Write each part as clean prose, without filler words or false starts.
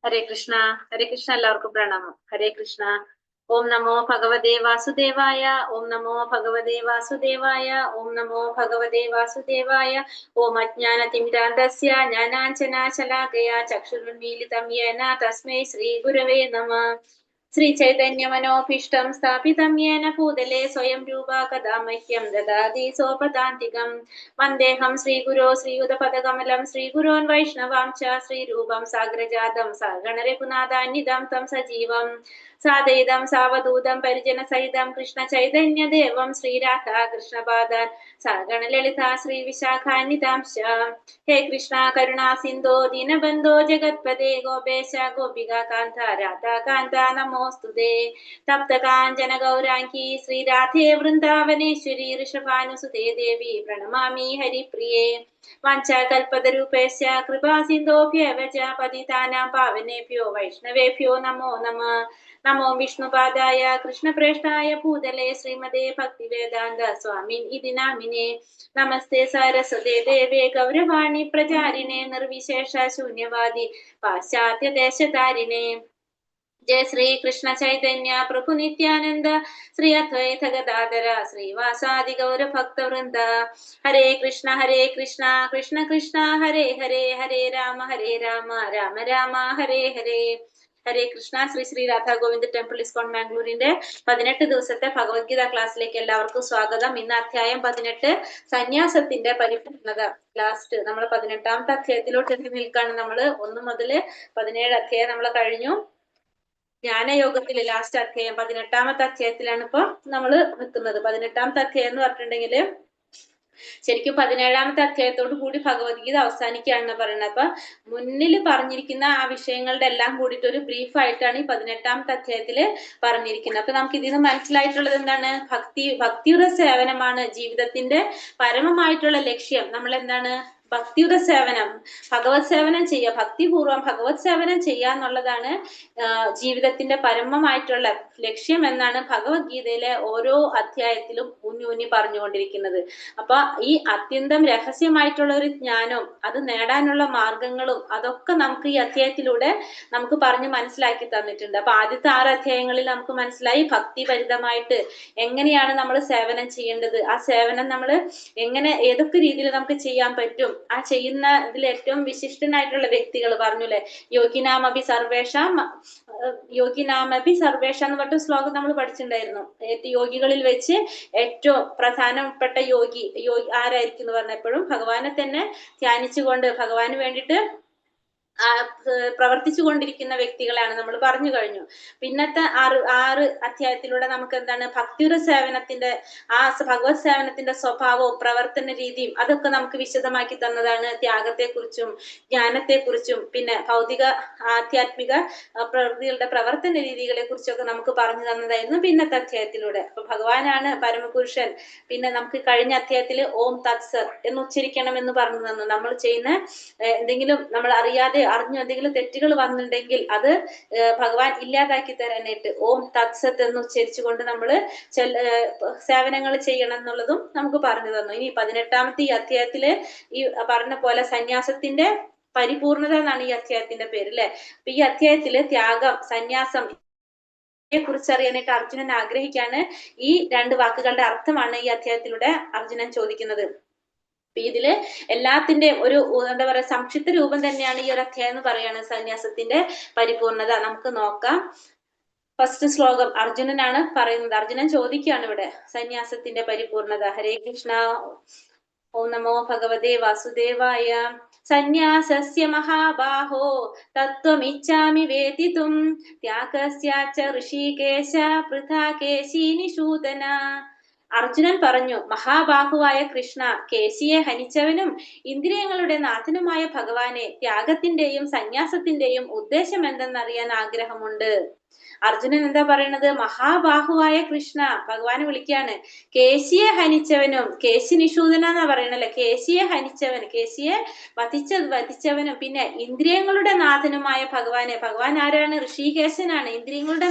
ഹരേ കൃഷ്ണ. ഹരേ കൃഷ്ണ. എല്ലാവർക്കും പ്രണാമം. ഹരേ കൃഷ്ണ. ഓം നമോ ഭഗവതേ വാസുദേവായ. ഓം നമോ ഭഗവതേ വാസുദേവായ. ഓം നമോ ഭഗവതേ വാസുദേവായ. ഓം അജ്ഞാനതിമിരാന്തസ്യ ജ്ഞാനാഞ്ജനാശലാകയാ ചക്ഷുരുന്മീലിതം യേന തസ്മൈ ശ്രീ ഗുരവേ നമഃ. ശ്രീ ചൈതന്യ മനോഭീഷ്ടം സ്ഥാപിതം യേന ഭൂതലേ സ്വയം രൂപാ കഥാ മഹ്യം ദദാതി സോപദാന്തികം. വന്ദേഹം ശ്രീഗുരോ ശ്രീയുതപദകമലം ശ്രീഗുരോൻ വൈഷ്ണവാംശ ശ്രീരൂപം സാഗ്രജാതം സഗണരഘുനാഥാന്വിതം തം സജീവം സാദൈതം സാവധൂതം പരിജന സഹിതം കൃഷ്ണ ചൈതന്യ ദേവം ശ്രീരാധാ കൃഷ്ണപാദാൻ സഗണലളിതാ ശ്രീ വിശാഖാന്വിതാംശ. ഹേ കൃഷ്ണ കരുണാ സിന്ധോ ദീനബന്ധോ ജഗത്പദേ ഗോപേശ ഗോപികാ കാന്ത രാധാ കാന്ത നമോസ്തുതേ. തപ്ത കാഞ്ചന ഗൗരാംഗി ശ്രീരാധേ വൃന്ദാവനേശ്വരി ഋഷഭാനുസുതേ ദേവി പ്രണമാമി ഹരിപ്രിയേ. വാഞ്ചാകൽപതരൂപേശ കൃപാ സിന്ധോഭ്യവ ച പതിതാനാം പാവനേഭ്യോ വൈഷ്ണവേഭ്യോ നമോ നമഃ. നമോ വിഷ്ണുപാദായ കൃഷ്ണപ്രേഷ്ഠായ ഭൂതലേ ശ്രീമതേ ഭക്തിവേദാന്ത സ്വാമിൻ ഇതി നാമിനേ. നമസ്തേ സരസ്വതേ ദേവേ ഗൗരവാണി പ്രചാരിണേ നിർവിശേഷ ശൂന്യവാദി പാശ്ചാത്യ ദേശതാരിണേ. जय श्री कृष्ण चैतन्य प्रभु नित्यानंद श्री अद्वैत गदाधर श्रीवासादि गौर भक्त वृंद. हरे कृष्ण कृष्ण कृष्ण हरे हरे हरे राम राम राम हरे हरे. ഹരേ കൃഷ്ണ. ശ്രീ ശ്രീ രാധാ ഗോവിന്ദ് ടെമ്പിൾ ഇസ്കോൺ മാംഗ്ലൂരിന്റെ 18 ദിവസത്തെ ഭഗവത്ഗീത ക്ലാസ്സിലേക്ക് എല്ലാവർക്കും സ്വാഗതം. ഇന്ന് അധ്യായം 18 സന്യാസത്തിന്റെ പരിപൂർണത. ലാസ്റ്റ് നമ്മൾ 18ാമത്തെ അധ്യായത്തിലോട്ട് എത്തി നിൽക്കാണ്. നമ്മൾ 1 മുതൽ 17 അധ്യായം നമ്മൾ കഴിഞ്ഞു. ജ്ഞാനയോഗത്തില് ലാസ്റ്റ് അധ്യായം 18ാമത്തെ അധ്യായത്തിലാണ് ഇപ്പൊ നമ്മള് നിൽക്കുന്നത്. 18ാമത്തെ അധ്യായം എന്ന് പറഞ്ഞിട്ടുണ്ടെങ്കില് ശരിക്കും 17ാമത്തെ അധ്യായത്തോടു കൂടി ഭഗവത്ഗീത അവസാനിക്കുകയാണെന്ന് പറയുന്നത്. അപ്പൊ മുന്നിൽ പറഞ്ഞിരിക്കുന്ന ആ വിഷയങ്ങളുടെ എല്ലാം കൂടിയിട്ട് ഒരു ബ്രീഫ് ആയിട്ടാണ് ഈ 18ാമത്തെ അധ്യായത്തില് പറഞ്ഞിരിക്കുന്നത്. അപ്പൊ നമുക്ക് ഇതിന് മനസ്സിലായിട്ടുള്ളത് എന്താണ്? ഭക്തിയുടെ സേവനമാണ് ജീവിതത്തിന്റെ പരമമായിട്ടുള്ള ലക്ഷ്യം. നമ്മൾ എന്താണ്? ഭക്തിയുടെ സേവനം, ഭഗവത് സേവനം ചെയ്യുക, ഭക്തിപൂർവം ഭഗവത് സേവനം ചെയ്യുക എന്നുള്ളതാണ് ജീവിതത്തിന്റെ പരമമായിട്ടുള്ള ലക്ഷ്യം എന്നാണ് ഭഗവത്ഗീതയിലെ ഓരോ അധ്യായത്തിലും ഊന്നി പറഞ്ഞുകൊണ്ടിരിക്കുന്നത്. അപ്പൊ ഈ അത്യന്തം രഹസ്യമായിട്ടുള്ള ഒരു ജ്ഞാനവും അത് നേടാനുള്ള മാർഗങ്ങളും അതൊക്കെ നമുക്ക് ഈ അധ്യായത്തിലൂടെ നമുക്ക് പറഞ്ഞ് മനസ്സിലാക്കി തന്നിട്ടുണ്ട്. അപ്പൊ ആദ്യത്തെ 6 അധ്യായങ്ങളിൽ നമുക്ക് മനസ്സിലായി ഭക്തിഭരിതമായിട്ട് എങ്ങനെയാണ് നമ്മൾ സേവനം ചെയ്യേണ്ടത്, ആ സേവനം നമ്മൾ എങ്ങനെ ഏതൊക്കെ രീതിയിൽ നമുക്ക് ചെയ്യാൻ പറ്റും, ആ ചെയ്യുന്ന ഇതിൽ ഏറ്റവും വിശിഷ്ടനായിട്ടുള്ള വ്യക്തികൾ പറഞ്ഞുല്ലേ, യോഗിനാമപി സർവേഷാം എന്ന് പറഞ്ഞ ശ്ലോകം നമ്മൾ പഠിച്ചിട്ടുണ്ടായിരുന്നു. യോഗികളിൽ വെച്ച് ഏറ്റവും പ്രധാനപ്പെട്ട യോഗി ആരായിരിക്കും എന്ന് പറഞ്ഞപ്പോഴും ഭഗവാനെ തന്നെ ധ്യാനിച്ചുകൊണ്ട് ഭഗവാന് വേണ്ടിയിട്ട് പ്രവർത്തിച്ചു കൊണ്ടിരിക്കുന്ന വ്യക്തികളാണ് നമ്മൾ പറഞ്ഞു കഴിഞ്ഞു. പിന്നത്തെ 6 അധ്യായത്തിലൂടെ നമുക്ക് എന്താണ്? ഭക്തിയുടെ സേവനത്തിന്റെ ആ ഭഗവത് സേവനത്തിന്റെ സ്വഭാവവും പ്രവർത്തന രീതിയും അതൊക്കെ നമുക്ക് വിശദമാക്കി തന്നതാണ്. ത്യാഗത്തെക്കുറിച്ചും ജ്ഞാനത്തെക്കുറിച്ചും പിന്നെ ഭൗതിക ആധ്യാത്മിക പ്രവൃത്തികളുടെ പ്രവർത്തന രീതികളെ കുറിച്ചൊക്കെ നമുക്ക് പറഞ്ഞു തന്നതായിരുന്നു പിന്നത്തെ അധ്യായത്തിലൂടെ. അപ്പൊ ഭഗവാനാണ് പരമപുരുഷൻ. പിന്നെ നമുക്ക് കഴിഞ്ഞ അധ്യായത്തിൽ ഓം തത്സത് എന്ന് ഉച്ചരിക്കണം എന്ന് പറഞ്ഞു തന്നു. നമ്മൾ ചെയ്യുന്ന എന്തെങ്കിലും നമ്മൾ അറിയാതെ അറിഞ്ഞു എന്തെങ്കിലും തെറ്റുകൾ വന്നിട്ടുണ്ടെങ്കിൽ അത് ഭഗവാൻ ഇല്ലാതാക്കി തരാനായിട്ട് ഓം തത്സത്ത് എന്ന് ഉച്ചരിച്ചുകൊണ്ട് നമ്മൾ സേവനങ്ങൾ ചെയ്യണം എന്നുള്ളതും നമുക്ക് പറഞ്ഞു തന്നു. ഇനി 18ാമത്തെ ഈ അധ്യായത്തില് ഈ പറഞ്ഞ പോലെ സന്യാസത്തിന്റെ പരിപൂർണത എന്നാണ് ഈ അധ്യായത്തിന്റെ പേര് അല്ലെ. അപ്പൊ ഈ അധ്യായത്തില് ത്യാഗം, സന്യാസം കുറിച്ചറിയാനായിട്ട് അർജുനൻ ആഗ്രഹിക്കാണ്. ഈ 2 വാക്കുകളുടെ അർത്ഥമാണ് ഈ അധ്യായത്തിലൂടെ അർജുനൻ ചോദിക്കുന്നത്. ഇതില് എല്ലാത്തിന്റെ ഒരു എന്താ പറയാ സംക്ഷിപ്ത രൂപം തന്നെയാണ് ഈ ഒരു അധ്യായം എന്ന് പറയാണ് സന്യാസത്തിന്റെ പരിപൂർണത. നമുക്ക് നോക്കാം. ഫസ്റ്റ് ശ്ലോകം അർജുനനാണ് പറയുന്നത്. അർജുനൻ ചോദിക്കുകയാണ് ഇവിടെ സന്യാസത്തിന്റെ പരിപൂർണത. ഹരേ കൃഷ്ണ. ഓം നമോ ഭഗവതേ വാസുദേവായ. സന്യാസസ്യ മഹാബാഹോ തത്വമിച്ഛാമി വേദിതും ത്യാഗസ്യാച ഋഷികേശ പൃഥാ കേശീനിഷൂദന. അർജുനൻ പറഞ്ഞു, മഹാബാഹുവായ കൃഷ്ണ, കേശിയെ ഹനിച്ചവനും ഇന്ദ്രിയങ്ങളുടെ നാഥനുമായ ഭഗവാനെ, ത്യാഗത്തിന്റെയും സന്യാസത്തിന്റെയും ഉദ്ദേശം എന്തെന്നറിയാൻ ആഗ്രഹമുണ്ട്. അർജുനൻ എന്താ പറയണത്? മഹാബാഹുവായ കൃഷ്ണ, ഭഗവാനെ വിളിക്കാണ്. കേശിയെ ഹനിച്ചവനും, കേശി നിഷൂദന എന്നാ പറയണല്ലേ, കേശിയെ ഹനിച്ചവനും, കേശിയെ വധിച്ചവനും, പിന്നെ ഇന്ദ്രിയങ്ങളുടെ നാഥനുമായ ഭഗവാനെ. ഭഗവാൻ ആരാണ്? ഋഷികേശനാണ്, ഇന്ദ്രിയങ്ങളുടെ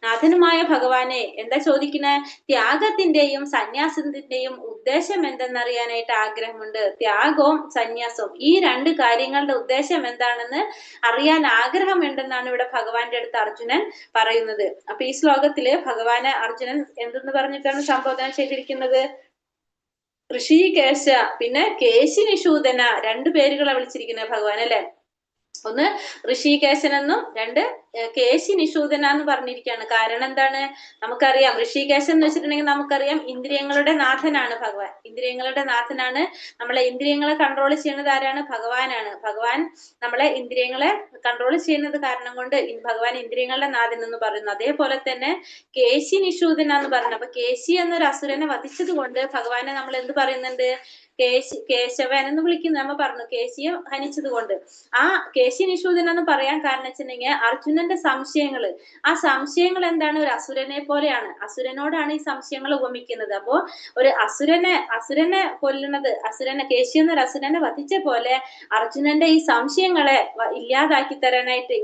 നാഥനുമായ ഭഗവാനെ എന്താ ചോദിക്കണേ? ത്യാഗത്തിന്റെയും സന്യാസത്തിന്റെയും ഉദ്ദേശം എന്തെന്നറിയാനായിട്ട് ആഗ്രഹമുണ്ട്. ത്യാഗവും സന്യാസവും ഈ രണ്ട് കാര്യങ്ങളുടെ ഉദ്ദേശം എന്താണെന്ന് അറിയാൻ ആഗ്രഹമുണ്ടെന്നാണ് ഇവിടെ ഭഗവാന്റെ അടുത്ത് അർജുനൻ പറയുന്നത്. അപ്പൊ ഈ ശ്ലോകത്തില് ഭഗവാനെ അർജുനൻ എന്തെന്ന് പറഞ്ഞിട്ടാണ് സംബോധന ചെയ്തിരിക്കുന്നത്? ഋഷികേശ, പിന്നെ കേശി നിഷൂദന, രണ്ടു പേരുകളെ വിളിച്ചിരിക്കുന്നത് ഭഗവാൻ അല്ലെ. ഒന്ന് ഋഷികേശൻ എന്നും രണ്ട് കേശി നിഷൂദന എന്ന് പറഞ്ഞിരിക്കുകയാണ്. കാരണം എന്താണ്? നമുക്കറിയാം ഋഷികേശൻ എന്ന് വെച്ചിട്ടുണ്ടെങ്കിൽ നമുക്കറിയാം ഇന്ദ്രിയങ്ങളുടെ നാഥനാണ് ഭഗവാൻ. ഇന്ദ്രിയങ്ങളുടെ നാഥനാണ്. നമ്മളെ ഇന്ദ്രിയങ്ങളെ കൺട്രോൾ ചെയ്യുന്നത് ആരാണ്? ഭഗവാനാണ്. ഭഗവാൻ നമ്മളെ ഇന്ദ്രിയങ്ങളെ കൺട്രോൾ ചെയ്യുന്നത് കാരണം കൊണ്ട് ഭഗവാൻ ഇന്ദ്രിയങ്ങളുടെ നാഥൻ എന്ന് പറയുന്നു. അതേപോലെ തന്നെ കേശി നിഷൂദന എന്ന് പറയുന്നത്, അപ്പൊ കേശി എന്നൊരു അസുരനെ വധിച്ചത് കൊണ്ട് ഭഗവാനെ നമ്മൾ എന്ത് പറയുന്നുണ്ട്? കേശവൻ എന്ന് വിളിക്കുന്നു. നമ്മ പറഞ്ഞു കേശിയെ ഹനിച്ചത് കൊണ്ട്. ആ കേശി നിഷൂദന എന്ന് പറയാൻ കാരണം വെച്ചിട്ടുണ്ടെങ്കിൽ അർജുനന്റെ സംശയങ്ങള്, ആ സംശയങ്ങൾ എന്താണ്? ഒരു അസുരനെ പോലെയാണ്. അസുരനോടാണ് ഈ സംശയങ്ങൾ ഉപമിക്കുന്നത്. അപ്പോ ഒരു അസുരനെ കൊല്ലുന്നത്, കേശി എന്നൊരു അസുരനെ വധിച്ച പോലെ അർജുനന്റെ ഈ സംശയങ്ങളെ ഇല്ലാതാക്കി തരാനായിട്ട്,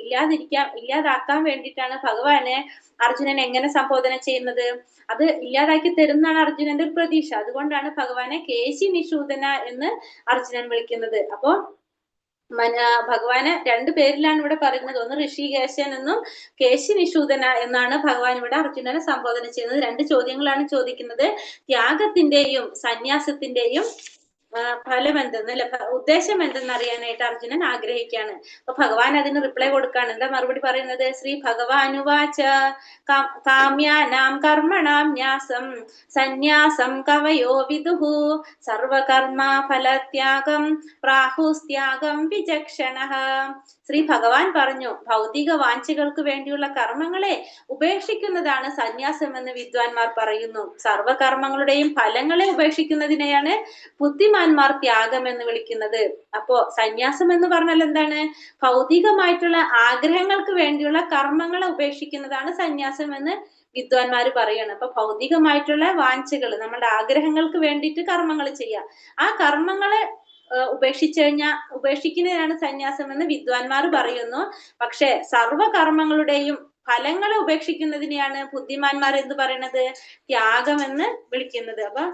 ഇല്ലാതാക്കാൻ വേണ്ടിയിട്ടാണ് ഭഗവാനെ അർജുനൻ എങ്ങനെ സംബോധന ചെയ്യുന്നത്? അത് ഇല്ലാതാക്കി തരുന്നതാണ് അർജുനന്റെ ഒരു പ്രതീക്ഷ. അതുകൊണ്ടാണ് ഭഗവാനെ കേശി നിഷൂദന എന്ന് അർജുനൻ വിളിക്കുന്നത്. അപ്പോ ഭഗവാന് രണ്ടു പേരിലാണ് ഇവിടെ പറയുന്നത്. ഒന്ന് ഋഷികേശൻ എന്നും കേശി നിഷൂദന എന്നാണ് ഭഗവാൻ ഇവിടെ അർജുനനെ സംബോധന ചെയ്യുന്നത്. രണ്ട് ചോദ്യങ്ങളാണ് ചോദിക്കുന്നത്. ത്യാഗത്തിന്റെയും സന്യാസത്തിന്റെയും ഫലം എന്തെന്ന്, അല്ലെ, ഉദ്ദേശം എന്തെന്ന് അറിയാനായിട്ട് അർജുനൻ ആഗ്രഹിക്കുകയാണ്. അപ്പൊ ഭഗവാൻ അതിന് റിപ്ലൈ കൊടുക്കാണ്. എന്താ മറുപടി പറയുന്നത്? ശ്രീ ഭഗവാനുവാച കാമ്യാനാം കർമ്മണാം ന്യാസം സന്യാസം കവയോ വിദുഹു സർവകർമ്മ ഫലത്യാഗം പ്രാഹുസ്ത്യാഗം വിചക്ഷണഃ. ശ്രീ ഭഗവാൻ പറഞ്ഞു, ഭൗതിക വാഞ്ചകൾക്ക് വേണ്ടിയുള്ള കർമ്മങ്ങളെ ഉപേക്ഷിക്കുന്നതാണ് സന്യാസം എന്ന് വിദ്വാൻമാർ പറയുന്നു. സർവകർമ്മങ്ങളുടെയും ഫലങ്ങളെ ഉപേക്ഷിക്കുന്നതിനെയാണ് ബുദ്ധിമാന്മാർ ത്യാഗം എന്ന് വിളിക്കുന്നത്. അപ്പോ സന്യാസം എന്ന് പറഞ്ഞാൽ എന്താണ്? ഭൗതികമായിട്ടുള്ള ആഗ്രഹങ്ങൾക്ക് വേണ്ടിയുള്ള കർമ്മങ്ങളെ ഉപേക്ഷിക്കുന്നതാണ് സന്യാസം എന്ന് വിദ്വാൻമാര് പറയാണ്. അപ്പൊ ഭൗതികമായിട്ടുള്ള വാഞ്ചകൾ, നമ്മുടെ ആഗ്രഹങ്ങൾക്ക് വേണ്ടിയിട്ട് കർമ്മങ്ങൾ ചെയ്യാം. ആ കർമ്മങ്ങളെ ഉപേക്ഷിക്കുന്നതിനാണ് സന്യാസം എന്ന് വിദ്വാൻമാർ പറയുന്നു. പക്ഷെ സർവകർമ്മങ്ങളുടെയും ഫലങ്ങളെ ഉപേക്ഷിക്കുന്നതിനെയാണ് ബുദ്ധിമാന്മാർ എന്ത് പറയണത്? ത്യാഗം എന്ന് വിളിക്കുന്നത്. അപ്പൊ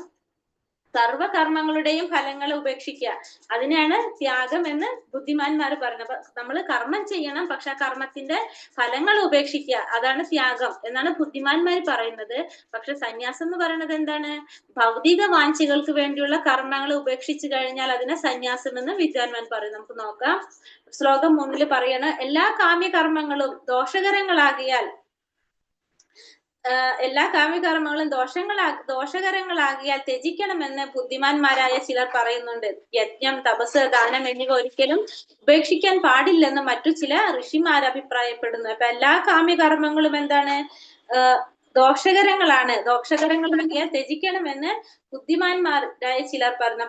സർവകർമ്മങ്ങളുടെയും ഫലങ്ങൾ ഉപേക്ഷിക്കുക, അതിനെയാണ് ത്യാഗം എന്ന് ബുദ്ധിമാന്മാർ പറയുന്നത്. അപ്പൊ നമ്മൾ കർമ്മം ചെയ്യണം, പക്ഷെ ആ കർമ്മത്തിന്റെ ഫലങ്ങൾ ഉപേക്ഷിക്കുക, അതാണ് ത്യാഗം എന്നാണ് ബുദ്ധിമാന്മാർ പറയുന്നത്. പക്ഷെ സന്യാസം എന്ന് പറയുന്നത് എന്താണ്? ഭൗതിക വാഞ്ചകൾക്ക് വേണ്ടിയുള്ള കർമ്മങ്ങൾ ഉപേക്ഷിച്ചു കഴിഞ്ഞാൽ അതിനെ സന്യാസം എന്ന് വിദ്വാൻമാർ പറയും. നമുക്ക് നോക്കാം. ശ്ലോകം 3 പറയാണ്, എല്ലാ കാമ്യകർമ്മങ്ങളും ദോഷകരങ്ങളാകിയാൽ ദോഷകരങ്ങളാകിയാൽ ത്യജിക്കണമെന്ന് ബുദ്ധിമാന്മാരായ ചിലർ പറയുന്നുണ്ട്. യജ്ഞം, തപസ്, ദാനം എന്നിവ ഒരിക്കലും ഉപേക്ഷിക്കാൻ പാടില്ലെന്ന് മറ്റു ചില ഋഷിമാർ അഭിപ്രായപ്പെടുന്നു. അപ്പൊ എല്ലാ കാമ്യകർമ്മങ്ങളും എന്താണ്? ദോഷകരങ്ങളാകിയാൽ ത്യജിക്കണമെന്ന് ബുദ്ധിമാന്മാരായ ചിലർ പറഞ്ഞു.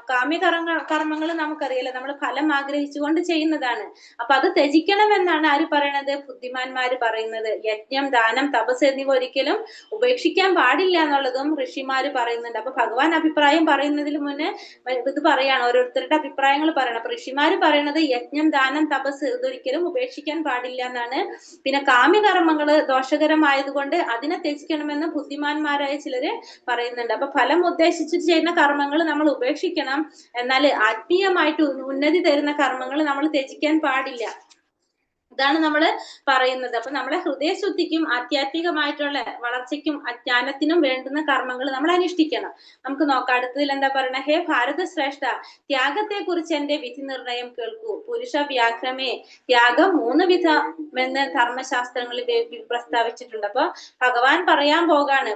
കർമ്മങ്ങൾ നമുക്കറിയാലോ, നമ്മൾ ഫലം ആഗ്രഹിച്ചുകൊണ്ട് ചെയ്യുന്നതാണ്. അപ്പൊ അത് ത്യജിക്കണമെന്നാണ് ആര് പറയണത്? ബുദ്ധിമാന്മാര് പറയുന്നത്. യജ്ഞം, ദാനം, തപസ് എന്നിവ ഒരിക്കലും ഉപേക്ഷിക്കാൻ പാടില്ല എന്നുള്ളതും ഋഷിമാര് പറയുന്നുണ്ട്. അപ്പൊ ഭഗവാൻ അഭിപ്രായം പറയുന്നതിന് മുന്നേ ഇത് പറയാണ്, ഓരോരുത്തരുടെ അഭിപ്രായങ്ങൾ പറയണം. അപ്പൊ ഋഷിമാര് പറയണത് യജ്ഞം, ദാനം, തപസ് ഇതൊരിക്കലും ഉപേക്ഷിക്കാൻ പാടില്ല എന്നാണ്. പിന്നെ കാമ്യകർമ്മങ്ങള് ദോഷകരമായതുകൊണ്ട് അതിനെ ത്യജിക്കണമെന്ന് ബുദ്ധിമാന്മാരായ ചിലര് പറയുന്നുണ്ട്. അപ്പൊ ഫലം ഉദ്ദേശിച്ച് ചെയ്യുന്ന കർമ്മങ്ങൾ നമ്മൾ ഉപേക്ഷിക്കണം, എന്നാൽ ആത്മീയമായിട്ട് ഉന്നതി തരുന്ന കർമ്മങ്ങൾ നമ്മൾ ത്യജിക്കാൻ പാടില്ല. ഇതാണ് നമ്മൾ പറയുന്നത്. അപ്പൊ നമ്മളെ ഹൃദയശുദ്ധിക്കും ആധ്യാത്മികമായിട്ടുള്ള വളർച്ചയ്ക്കും ജ്ഞാനത്തിനും വേണ്ടുന്ന കർമ്മങ്ങൾ നമ്മൾ അനുഷ്ഠിക്കണം. നമുക്ക് നോക്കാം അടുത്തതിൽ എന്താ പറയണ. ഹേ ഭാരത ശ്രേഷ്ഠ, ത്യാഗത്തെ കുറിച്ച് എന്റെ വിധി നിർണയം കേൾക്കൂ. പുരുഷ വ്യാഘ്രമേ, ത്യാഗം 3 വിധമെന്ന് ധർമ്മശാസ്ത്രങ്ങളിൽ പ്രസ്താവിച്ചിട്ടുണ്ട്. അപ്പൊ ഭഗവാൻ പറയാൻ പോകാണ്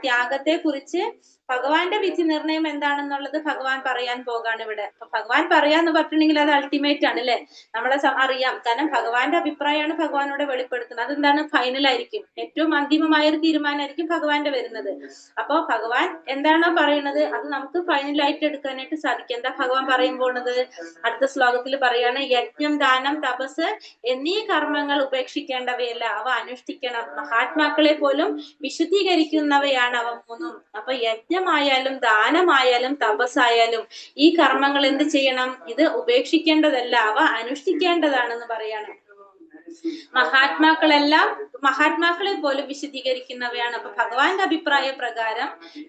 ത്യാഗത്തെ കുറിച്ച് ഭഗവാന്റെ വിധി നിർണയം എന്താണെന്നുള്ളത് ഭഗവാൻ പറയാൻ പോകാണ് ഇവിടെ. അപ്പൊ ഭഗവാൻ പറയാന്ന് പറഞ്ഞിട്ടുണ്ടെങ്കിൽ അത് അൾട്ടിമേറ്റ് ആണ് അല്ലെ, നമ്മളെ അറിയാം. കാരണം ഭഗവാന്റെ അഭിപ്രായമാണ് ഭഗവാനോട് വെളിപ്പെടുത്തുന്നത്. അതെന്താണ്, ഫൈനൽ ആയിരിക്കും, ഏറ്റവും അന്തിമമായ ഒരു തീരുമാനമായിരിക്കും ഭഗവാന്റെ വരുന്നത്. അപ്പൊ ഭഗവാൻ എന്താണോ പറയുന്നത് അത് നമുക്ക് ഫൈനലായിട്ട് എടുക്കാനായിട്ട് സാധിക്കും. എന്താ ഭഗവാൻ പറയാൻ പോകുന്നത്? അടുത്ത ശ്ലോകത്തിൽ പറയാണ്, യജ്ഞം, ദാനം, തപസ് എന്നീ കർമ്മങ്ങൾ ഉപേക്ഷിക്കേണ്ടവയല്ല, അവ അനുഷ്ഠിക്കണം. മഹാത്മാക്കളെ പോലും വിശുദ്ധീകരിക്കുന്നവയാണ് അവ മൂന്നും. അപ്പൊ യജ്ഞമായാലും ദാനമായാലും തപസ്സായാലും ഈ കർമ്മങ്ങൾ എന്ത് ചെയ്യണം? ഇത് ഉപേക്ഷിക്കേണ്ടതല്ല, അവ അനുഷ്ഠിക്കേണ്ടതാണെന്ന് പറയാണ്. മഹാത്മാക്കളെ പോലും വിശദീകരിക്കുന്നവയാണ്. അപ്പൊ ഭഗവാന്റെ അഭിപ്രായ പ്രകാരം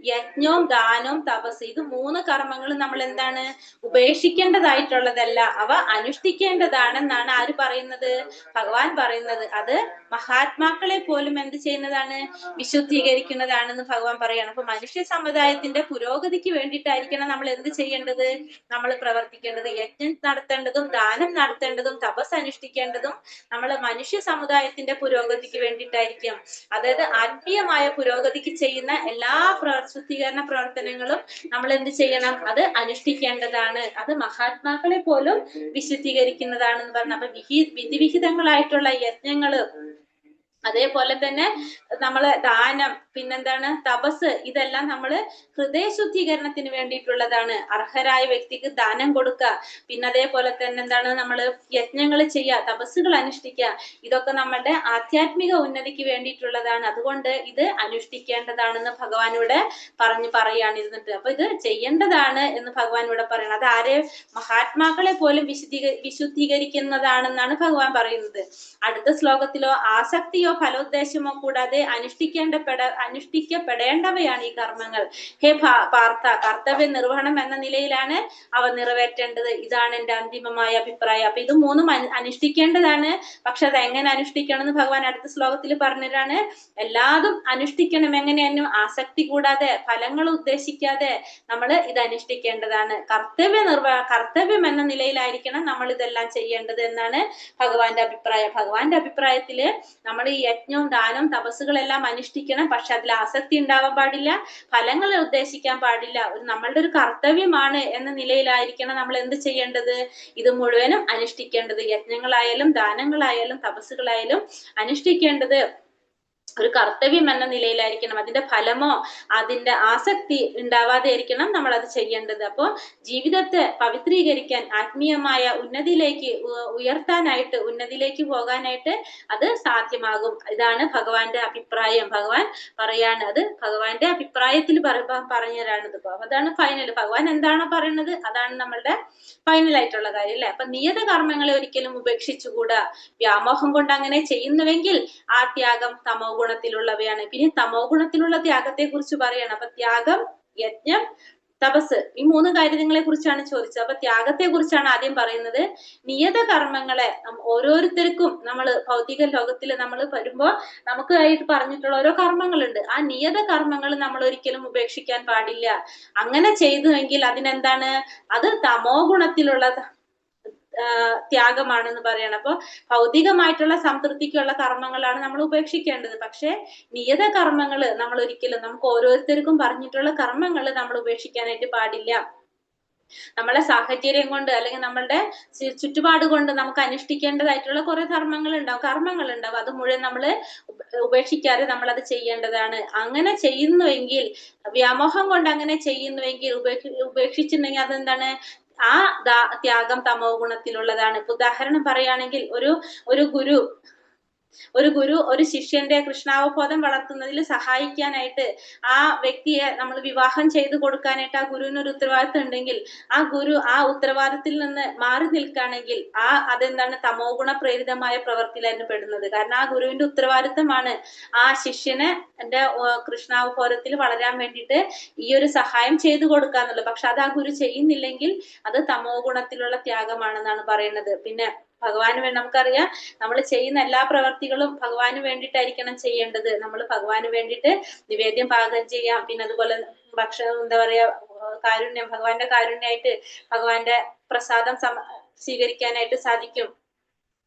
യജ്ഞവും ദാനവും തപസ്, ഇത് മൂന്ന് കർമ്മങ്ങളും നമ്മൾ എന്താണ്, ഉപേക്ഷിക്കേണ്ടതായിട്ടുള്ളതല്ല, അവ അനുഷ്ഠിക്കേണ്ടതാണെന്നാണ് ആര് പറയുന്നത്? ഭഗവാൻ പറയുന്നത്. അത് മഹാത്മാക്കളെ പോലും എന്ത് ചെയ്യുന്നതാണ്? വിശുദ്ധീകരിക്കുന്നതാണെന്ന് ഭഗവാൻ പറയാണ്. അപ്പൊ മനുഷ്യ സമുദായത്തിന്റെ പുരോഗതിക്ക് വേണ്ടിയിട്ടായിരിക്കണം നമ്മൾ എന്ത് ചെയ്യേണ്ടത്? നമ്മൾ പ്രവർത്തിക്കേണ്ടത്. യജ്ഞം നടത്തേണ്ടതും ദാനം നടത്തേണ്ടതും തപസ് അനുഷ്ഠിക്കേണ്ടതും നമ്മൾ മനുഷ്യ സമുദായത്തിന്റെ പുരോഗതിക്ക് വേണ്ടിയിട്ടായിരിക്കും. അതായത് ആത്മീയമായ പുരോഗതിക്ക് ചെയ്യുന്ന എല്ലാ ശുദ്ധീകരണ പ്രവർത്തനങ്ങളും നമ്മൾ എന്ത് ചെയ്യണം? അത് അനുഷ്ഠിക്കേണ്ടതാണ്. അത് മഹാത്മാക്കളെ പോലും വിശുദ്ധീകരിക്കുന്നതാണെന്ന് പറഞ്ഞു. അപ്പൊ വിധിവിഹിതങ്ങളായിട്ടുള്ള യജ്ഞങ്ങള്, അതേപോലെ തന്നെ നമ്മള് ദാനം, പിന്നെന്താണ്, തപസ്, ഇതെല്ലാം നമ്മള് ഹൃദയശുദ്ധീകരണത്തിന് വേണ്ടിയിട്ടുള്ളതാണ്. അർഹരായ വ്യക്തിക്ക് ദാനം കൊടുക്കുക, പിന്നെ അതേപോലെ തന്നെ എന്താണ്, നമ്മള് യജ്ഞങ്ങൾ ചെയ്യുക, തപസ്സുകൾ അനുഷ്ഠിക്കുക, ഇതൊക്കെ നമ്മളുടെ ആധ്യാത്മിക ഉന്നതിക്ക് വേണ്ടിയിട്ടുള്ളതാണ്. അതുകൊണ്ട് ഇത് അനുഷ്ഠിക്കേണ്ടതാണെന്ന് ഭഗവാൻ ഇവിടെ പറയാണ് ഇരുന്നിട്ട്. അപ്പൊ ഇത് ചെയ്യേണ്ടതാണ് എന്ന് ഭഗവാൻ ഇവിടെ പറയണം. അത് ആരെ? മഹാത്മാക്കളെ പോലും വിശുദ്ധീകരിക്കുന്നതാണെന്നാണ് ഭഗവാൻ പറയുന്നത്. അടുത്ത ശ്ലോകത്തിലോ ആസക്തിയോ ഫലോദ്ദേശമോ കൂടാതെ അനുഷ്ഠിക്കപ്പെടേണ്ടവയാണ് ഈ കർമ്മങ്ങൾ. ഹേ പാർത്ഥ, കർത്തവ്യ നിർവഹണം എന്ന നിലയിലാണ് അവ നിറവേറ്റേണ്ടത്. ഇതാണ് എന്റെ അന്തിമമായ അഭിപ്രായം. അപ്പൊ ഇത് മൂന്നും അനുഷ്ഠിക്കേണ്ടതാണ്. പക്ഷെ അത് എങ്ങനെ അനുഷ്ഠിക്കണം എന്ന് ഭഗവാൻ അടുത്ത ശ്ലോകത്തിൽ പറഞ്ഞിട്ടാണ്. എല്ലാതും അനുഷ്ഠിക്കണം. എങ്ങനെയാണ്? ആസക്തി കൂടാതെ, ഫലങ്ങൾ ഉദ്ദേശിക്കാതെ നമ്മൾ ഇത് അനുഷ്ഠിക്കേണ്ടതാണ്. കർത്തവ്യം എന്ന നിലയിലായിരിക്കണം നമ്മൾ ഇതെല്ലാം ചെയ്യേണ്ടത് എന്നാണ് ഭഗവാന്റെ അഭിപ്രായം. ഭഗവാന്റെ അഭിപ്രായത്തില് നമ്മൾ ഈ യജ്ഞവും ദാനവും തപസ്സുകളെല്ലാം അനുഷ്ഠിക്കണം. പക്ഷെ അതിൽ ആസക്തി ഉണ്ടാവാൻ പാടില്ല, ഫലങ്ങൾ ഉദ്ദേശിക്കാൻ പാടില്ല. നമ്മളുടെ ഒരു കർത്തവ്യമാണ് എന്ന നിലയിലായിരിക്കണം നമ്മൾ എന്ത് ചെയ്യേണ്ടത്? ഇത് മുഴുവനും അനുഷ്ഠിക്കേണ്ടത്. യജ്ഞങ്ങളായാലും ദാനങ്ങളായാലും തപസ്സുകളായാലും അനുഷ്ഠിക്കേണ്ടത് ഒരു കർത്തവ്യം എന്ന നിലയിലായിരിക്കണം. അതിന്റെ ഫലമോ അതിന്റെ ആസക്തി ഉണ്ടാവാതെ ആയിരിക്കണം നമ്മൾ അത് ചെയ്യേണ്ടത്. അപ്പോ ജീവിതത്തെ പവിത്രീകരിക്കാൻ, ആത്മീയമായ ഉന്നതിയിലേക്ക് ഉയർത്താനായിട്ട്, ഉന്നതിയിലേക്ക് പോകാനായിട്ട് അത് സാധ്യമാകും. ഇതാണ് ഭഗവാന്റെ അഭിപ്രായം. ഭഗവാൻ പറയാണ്, അത് ഭഗവാന്റെ അഭിപ്രായത്തിൽ പറഞ്ഞുതരാണിത്. അതാണ് ഫൈനൽ. ഭഗവാൻ എന്താണോ പറയുന്നത് അതാണ് നമ്മളുടെ ഫൈനൽ ആയിട്ടുള്ള കാര്യം അല്ലെ. അപ്പൊ നിയത കർമ്മങ്ങളെ ഒരിക്കലും ഉപേക്ഷിച്ചുകൂടാ. വ്യാമോഹം കൊണ്ട് അങ്ങനെ ചെയ്യുന്നുവെങ്കിൽ ആ ത്യാഗം തമോ ഗുണത്തിലുള്ളവയാണ്. പിന്നെ തമോ ഗുണത്തിലുള്ള ത്യാഗത്തെ കുറിച്ച് പറയാണ്. അപ്പൊ ത്യാഗം, യജ്ഞം, തപസ്, ഈ മൂന്ന് കാര്യങ്ങളെ കുറിച്ചാണ് ചോദിച്ചത്. അപ്പൊ ത്യാഗത്തെ കുറിച്ചാണ് ആദ്യം പറയുന്നത്. നിയത കർമ്മങ്ങളെ ഓരോരുത്തർക്കും നമ്മൾ ഭൗതിക ലോകത്തിൽ നമ്മൾ വരുമ്പോ നമുക്ക് ആയിട്ട് പറഞ്ഞിട്ടുള്ള ഓരോ കർമ്മങ്ങളുണ്ട്. ആ നിയത കർമ്മങ്ങൾ നമ്മൾ ഒരിക്കലും ഉപേക്ഷിക്കാൻ പാടില്ല. അങ്ങനെ ചെയ്തുവെങ്കിൽ അതിനെന്താണ്? അത് തമോ ഗുണത്തിലുള്ള ത്യാഗമാണെന്ന് പറയണം. അപ്പൊ ഭൗതികമായിട്ടുള്ള സംതൃപ്തിക്കുള്ള കർമ്മങ്ങളാണ് നമ്മൾ ഉപേക്ഷിക്കേണ്ടത്. പക്ഷെ നിയത കർമ്മങ്ങള് നമ്മൾ ഒരിക്കലും, നമുക്ക് ഓരോരുത്തർക്കും പറഞ്ഞിട്ടുള്ള കർമ്മങ്ങൾ നമ്മൾ ഉപേക്ഷിക്കാനായിട്ട് പാടില്ല. നമ്മളെ സാഹചര്യം കൊണ്ട് അല്ലെങ്കിൽ നമ്മളുടെ ചുറ്റുപാട് കൊണ്ട് നമുക്ക് അനുഷ്ഠിക്കേണ്ടതായിട്ടുള്ള കുറെ കർമ്മങ്ങൾ ഉണ്ടാവും. അത് മുഴുവൻ നമ്മൾ ഉപേക്ഷിക്കാതെ നമ്മൾ അത് ചെയ്യേണ്ടതാണ്. അങ്ങനെ ചെയ്യുന്നുവെങ്കിൽ, വ്യാമോഹം കൊണ്ട് അങ്ങനെ ചെയ്യുന്നുവെങ്കിൽ, ഉപേക്ഷിച്ചിട്ടുണ്ടെങ്കിൽ അതെന്താണ്? ആ ത്യാഗം തമോ ഗുണത്തിലുള്ളതാണ്. ഉദാഹരണം പറയുകയാണെങ്കിൽ ഒരു ഗുരു ഒരു ശിഷ്യന്റെ കൃഷ്ണാവബോധം വളർത്തുന്നതിൽ സഹായിക്കാനായിട്ട് ആ വ്യക്തിയെ നമ്മൾ വിവാഹം ചെയ്തു കൊടുക്കാനായിട്ട് ആ ഗുരുവിന് ഒരു ഉത്തരവാദിത്വം ഉണ്ടെങ്കിൽ ആ ഗുരു ആ ഉത്തരവാദിത്തത്തിൽ നിന്ന് മാറി നിൽക്കുകയാണെങ്കിൽ അതെന്താണ്? തമോ ഗുണ പ്രേരിതമായ പ്രവൃത്തിയിലായിരുന്നു പെടുന്നത്. കാരണം ആ ഗുരുവിന്റെ ഉത്തരവാദിത്തമാണ് ആ ശിഷ്യന് എന്റെ കൃഷ്ണാവബോധത്തിൽ വളരാൻ വേണ്ടിയിട്ട് ഈ ഒരു സഹായം ചെയ്തു കൊടുക്കുക എന്നുള്ളത്. പക്ഷെ അത് ആ ഗുരു ചെയ്യുന്നില്ലെങ്കിൽ അത് തമോ ഗുണത്തിലുള്ള ത്യാഗമാണെന്നാണ് പറയുന്നത്. പിന്നെ ഭഗവാന് വേണ്ടി നമുക്കറിയാം, നമ്മൾ ചെയ്യുന്ന എല്ലാ പ്രവർത്തികളും ഭഗവാന് വേണ്ടിയിട്ടായിരിക്കണം ചെയ്യേണ്ടത്. നമ്മൾ ഭഗവാന് വേണ്ടിയിട്ട് നിവേദ്യം പാകം ചെയ്യാം. പിന്നെ അതുപോലെ ഭക്ഷണം, എന്താ പറയാ, കാരുണ്യം, ഭഗവാന്റെ കാരുണ്യമായിട്ട് ഭഗവാന്റെ പ്രസാദം സ്വീകരിക്കാനായിട്ട് സാധിക്കും.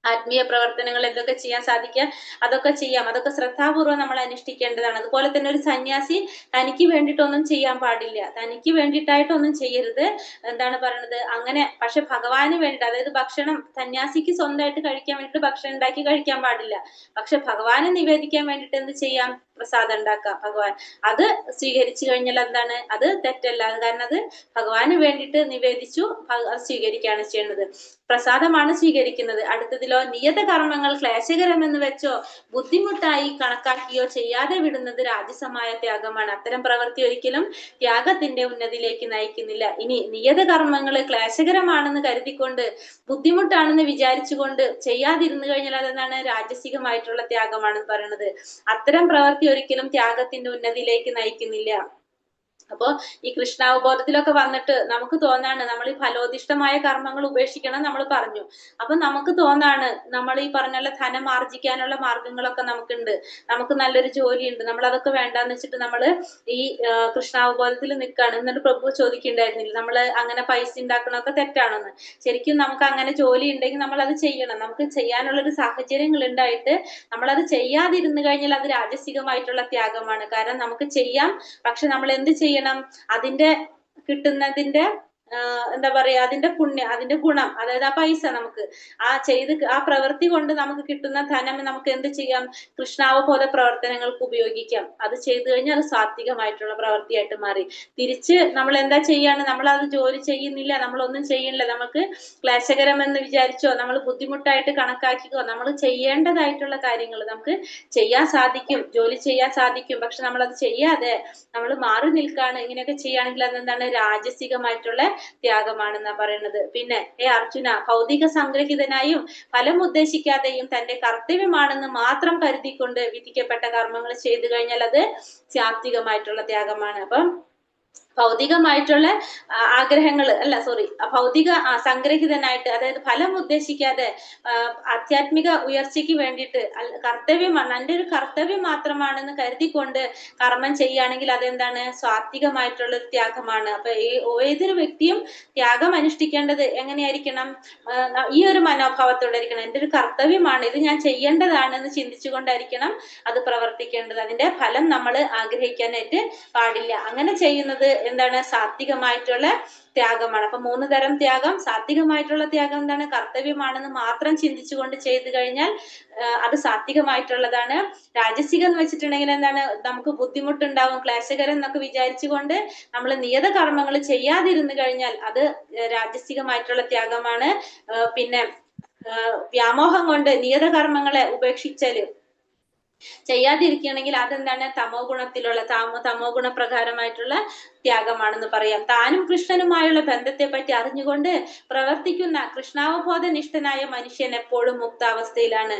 ആത്മീയ പ്രവർത്തനങ്ങൾ എന്തൊക്കെ ചെയ്യാൻ സാധിക്കുക അതൊക്കെ ചെയ്യാം. അതൊക്കെ ശ്രദ്ധാപൂർവ്വം നമ്മൾ അനുഷ്ഠിക്കേണ്ടതാണ്. അതുപോലെ തന്നെ ഒരു സന്യാസി തനിക്ക് വേണ്ടിയിട്ടൊന്നും ചെയ്യാൻ പാടില്ല, തനിക്ക് വേണ്ടിയിട്ടായിട്ടൊന്നും ചെയ്യരുത്. എന്താണ് പറയണത്, അങ്ങനെ. പക്ഷെ ഭഗവാന് വേണ്ടിയിട്ട്, അതായത് ഭക്ഷണം സന്യാസിക്ക് സ്വന്തമായിട്ട് കഴിക്കാൻ വേണ്ടിയിട്ട് ഭക്ഷണം ഉണ്ടാക്കി കഴിക്കാൻ പാടില്ല. പക്ഷെ ഭഗവാനെ നിവേദിക്കാൻ വേണ്ടിയിട്ട് എന്ത് ചെയ്യാം, പ്രസാദം ഉണ്ടാക്കാം. ഭഗവാൻ അത് സ്വീകരിച്ചു കഴിഞ്ഞാൽ എന്താണ്, അത് തെറ്റല്ല. കാരണം അത് ഭഗവാന് വേണ്ടിയിട്ട് നിവേദിച്ചു, അത് സ്വീകരിക്കുകയാണ് ചെയ്യുന്നത്, പ്രസാദമാണ് സ്വീകരിക്കുന്നത്. അടുത്തതിലോ, നിയത കർമ്മങ്ങൾ ക്ലേശകരമെന്ന് വെച്ചോ ബുദ്ധിമുട്ടായി കണക്കാക്കിയോ ചെയ്യാതെ വിടുന്നത് രാജസമായ ത്യാഗമാണ്. അത്തരം പ്രവൃത്തി ഒരിക്കലും ത്യാഗത്തിന്റെ ഉന്നതിയിലേക്ക് നയിക്കുന്നില്ല. ഇനി നിയത കർമ്മങ്ങൾ ക്ലേശകരമാണെന്ന് കരുതിക്കൊണ്ട് ബുദ്ധിമുട്ടാണെന്ന് വിചാരിച്ചുകൊണ്ട് ചെയ്യാതിരുന്നു കഴിഞ്ഞാൽ അതെന്താണ്, രാജസികമായിട്ടുള്ള ത്യാഗമാണെന്ന് പറയുന്നത്. അത്തരം പ്രവൃത്തി ഒരിക്കലും ത്യാഗത്തിന്റെ ഉന്നതിയിലേക്ക് നയിക്കുന്നില്ല. അപ്പോ ഈ കൃഷ്ണാവബോധത്തിലൊക്കെ വന്നിട്ട് നമുക്ക് തോന്നാണ് നമ്മൾ ഈ ഫലോദിഷ്ടമായ കർമ്മങ്ങൾ ഉപേക്ഷിക്കണം നമ്മൾ പറഞ്ഞു. അപ്പൊ നമുക്ക് തോന്നാണ് നമ്മൾ ഈ പറഞ്ഞുള്ള ധനം ആർജിക്കാനുള്ള മാർഗങ്ങളൊക്കെ നമുക്കുണ്ട്, നമുക്ക് നല്ലൊരു ജോലി ഉണ്ട്, നമ്മൾ അതൊക്കെ വേണ്ടാന്ന് വെച്ചിട്ട് നമ്മൾ ഈ കൃഷ്ണാവബോധത്തിൽ നിൽക്കുകയാണ്. എന്നിട്ട് പ്രഭു ചോദിക്കണ്ടായിരുന്നില്ല നമ്മൾ അങ്ങനെ പൈസ ഉണ്ടാക്കണമൊക്കെ തെറ്റാണെന്ന്. ശരിക്കും നമുക്ക് അങ്ങനെ ജോലി ഉണ്ടെങ്കിൽ നമ്മൾ അത് ചെയ്യണം. നമുക്ക് ചെയ്യാനുള്ളൊരു സാഹചര്യങ്ങൾ ഉണ്ടായിട്ട് നമ്മളത് ചെയ്യാതിരുന്നു കഴിഞ്ഞാൽ അത് രാജസികമായിട്ടുള്ള ത്യാഗമാണ്. കാരണം നമുക്ക് ചെയ്യാം, പക്ഷെ നമ്മൾ എന്ത് ചെയ്യണം, അതിന്റെ കിട്ടുന്നതിന്റെ എന്താ പറയാ, അതിന്റെ പുണ്യം, അതിന്റെ ഗുണം, അതായത് ആ പൈസ നമുക്ക് ആ പ്രവൃത്തി കൊണ്ട് നമുക്ക് കിട്ടുന്ന ധനം നമുക്ക് എന്ത് ചെയ്യാം, കൃഷ്ണാവബോധ പ്രവർത്തനങ്ങൾക്ക് ഉപയോഗിക്കാം. അത് ചെയ്തു കഴിഞ്ഞാൽ അത് സാത്വികമായിട്ടുള്ള പ്രവൃത്തിയായിട്ട് മാറി. തിരിച്ച് നമ്മൾ എന്താ ചെയ്യാണ്, നമ്മൾ അത് ജോലി ചെയ്യുന്നില്ല, നമ്മളൊന്നും ചെയ്യണില്ല, നമുക്ക് ക്ലേശകരമെന്ന് വിചാരിച്ചോ നമ്മൾ ബുദ്ധിമുട്ടായിട്ട് കണക്കാക്കിക്കോ, നമ്മൾ ചെയ്യേണ്ടതായിട്ടുള്ള കാര്യങ്ങൾ നമുക്ക് ചെയ്യാൻ സാധിക്കും, ജോലി ചെയ്യാൻ സാധിക്കും, പക്ഷെ നമ്മളത് ചെയ്യാതെ നമ്മൾ മാറി നിൽക്കാണ്. ഇങ്ങനെയൊക്കെ ചെയ്യുകയാണെങ്കിൽ അതെന്താണ്, രാജസികമായിട്ടുള്ള ത്യാഗമാണെന്നാ പറയുന്നത്. പിന്നെ അർജുന, ഭൗതിക സംഗ്രഹിതനായും ഫലം ഉദ്ദേശിക്കാതെയും തന്റെ കർത്തവ്യമാണെന്ന് മാത്രം കരുതിക്കൊണ്ട് വിധിക്കപ്പെട്ട കർമ്മങ്ങൾ ചെയ്തു കഴിഞ്ഞാൽ അത് സാത്വികമായിട്ടുള്ള ത്യാഗമാണ്. അപ്പം ഭൗതികമായിട്ടുള്ള ആഗ്രഹങ്ങൾ അല്ല, സോറി, ഭൗതിക സംഗ്രഹിതനായിട്ട്, അതായത് ഫലം ഉദ്ദേശിക്കാതെ ആധ്യാത്മിക ഉയർച്ചയ്ക്ക് വേണ്ടിയിട്ട് കർത്തവ്യമാണ്, എൻ്റെ ഒരു കർത്തവ്യം മാത്രമാണെന്ന് കരുതിക്കൊണ്ട് കർമ്മം ചെയ്യുകയാണെങ്കിൽ അതെന്താണ്, സാത്വികമായിട്ടുള്ള ഒരു ത്യാഗമാണ്. അപ്പൊ ഏതൊരു വ്യക്തിയും ത്യാഗം അനുഷ്ഠിക്കേണ്ടത് എങ്ങനെയായിരിക്കണം, ഈ ഒരു മനോഭാവത്തോടെ ആയിരിക്കണം. എൻ്റെ ഒരു കർത്തവ്യമാണ്, ഇത് ഞാൻ ചെയ്യേണ്ടതാണെന്ന് ചിന്തിച്ചുകൊണ്ടായിരിക്കണം അത് പ്രവർത്തിക്കേണ്ടത്. അതിന്റെ ഫലം നമ്മൾ ആഗ്രഹിക്കാനായിട്ട് പാടില്ല. അങ്ങനെ ചെയ്യുന്നത് എന്താണ്, സാത്വികമായിട്ടുള്ള ത്യാഗമാണ്. അപ്പൊ 3 തരം ത്യാഗം. സാത്വികമായിട്ടുള്ള ത്യാഗം എന്താണ്, കർത്തവ്യമാണെന്ന് മാത്രം ചിന്തിച്ചുകൊണ്ട് ചെയ്തു കഴിഞ്ഞാൽ അത് സാത്വികമായിട്ടുള്ളതാണ്. രാജസികം എന്ന് വെച്ചിട്ടുണ്ടെങ്കിൽ എന്താണ്, നമുക്ക് ബുദ്ധിമുട്ടുണ്ടാവും, ക്ലേശകരം എന്നൊക്കെ വിചാരിച്ചുകൊണ്ട് നമ്മൾ നിയത കർമ്മങ്ങൾ ചെയ്യാതിരുന്നു കഴിഞ്ഞാൽ അത് രാജസികമായിട്ടുള്ള ത്യാഗമാണ്. പിന്നെ വ്യാമോഹം കൊണ്ട് നിയത കർമ്മങ്ങളെ ഉപേക്ഷിച്ചാല് ചെയ്യാതിരിക്കുകയാണെങ്കിൽ അതെന്താണ്, തമോ ഗുണത്തിലുള്ള തമോ ഗുണപ്രകാരമായിട്ടുള്ള ത്യാഗമാണെന്ന് പറയാം. താനും കൃഷ്ണനുമായുള്ള ബന്ധത്തെ പറ്റി അറിഞ്ഞുകൊണ്ട് പ്രവർത്തിക്കുന്ന കൃഷ്ണാവബോധനിഷ്ഠനായ മനുഷ്യൻ എപ്പോഴും മുക്താവസ്ഥയിലാണ്.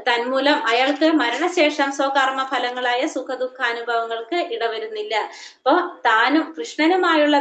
തന്മൂലം അയാൾക്ക് മരണശേഷം സ്വകർമ്മ ഫലങ്ങളായ സുഖദുഃഖാനുഭവങ്ങൾക്ക് ഇടവരുന്നില്ല. അപ്പൊ താനും കൃഷ്ണനുമായുള്ള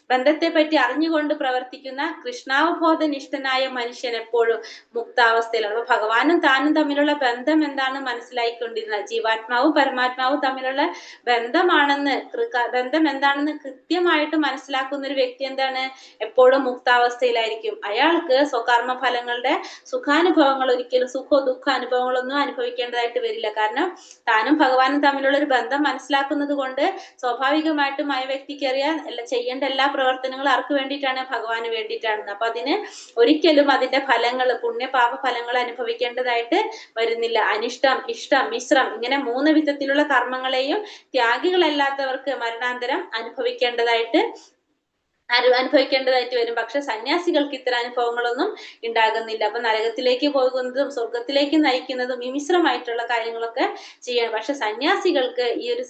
ബന്ധത്തെ പറ്റി അറിഞ്ഞുകൊണ്ട് പ്രവർത്തിക്കുന്ന കൃഷ്ണാവബോധനിഷ്ഠനായ മനുഷ്യൻ എപ്പോഴും മുക്താവസ്ഥയിലാണ്. അപ്പൊ ഭഗവാനും താനും തമ്മിലുള്ള ബന്ധം എന്താണ് മനസ്സിലായിക്കൊണ്ടിരുന്നത്, ജീവാത്മാവും പരമാത്മാവും തമ്മിലുള്ള ബന്ധം എന്താണെന്ന് കൃത്യമായിട്ട് മനസ്സിലാക്കുന്ന ഒരു വ്യക്തി എന്താണ്, എപ്പോഴും മുക്താവസ്ഥയിലായിരിക്കും. അയാൾക്ക് സ്വകർമ്മ ഫലങ്ങളുടെ സുഖാനുഭവങ്ങൾ, ഒരിക്കലും സുഖ ദുഃഖ അനുഭവങ്ങളൊന്നും അനുഭവിക്കേണ്ടതായിട്ട് വരില്ല. കാരണം താനും ഭഗവാനും തമ്മിലുള്ള ഒരു ബന്ധം മനസ്സിലാക്കുന്നത് കൊണ്ട് സ്വാഭാവികമായിട്ടും ആ വ്യക്തിക്ക് അറിയാൻ ചെയ്യേണ്ട എല്ലാ പ്രവർത്തനങ്ങളും ആർക്ക് വേണ്ടിയിട്ടാണ്, ഭഗവാന് വേണ്ടിയിട്ടാണ്. അപ്പൊ അതിന് ഒരിക്കലും അതിന്റെ ഫലങ്ങൾ, പുണ്യപാപ ഫലങ്ങൾ അനുഭവിക്കേണ്ടതായിട്ട് വരുന്നില്ല. അനിഷ്ടം, ഇഷ്ടം, മിശ്രം, ഇങ്ങനെ 3 വിധത്തിലുള്ള കർമ്മങ്ങളെയും ത്യാഗികളല്ലാത്തവർക്ക് മരണാന്തരം അനുഭവിക്കേണ്ടതായിട്ട് വരും. പക്ഷെ സന്യാസികൾക്ക് ഇത്തരം അനുഭവങ്ങളൊന്നും ഉണ്ടാകുന്നില്ല. അപ്പൊ നരകത്തിലേക്ക് പോകുന്നതും സ്വർഗത്തിലേക്ക് നയിക്കുന്നതും മിശ്രമായിട്ടുള്ള കാര്യങ്ങളൊക്കെ ചെയ്യണം. പക്ഷെ സന്യാസികൾക്ക് ഈ ഒരു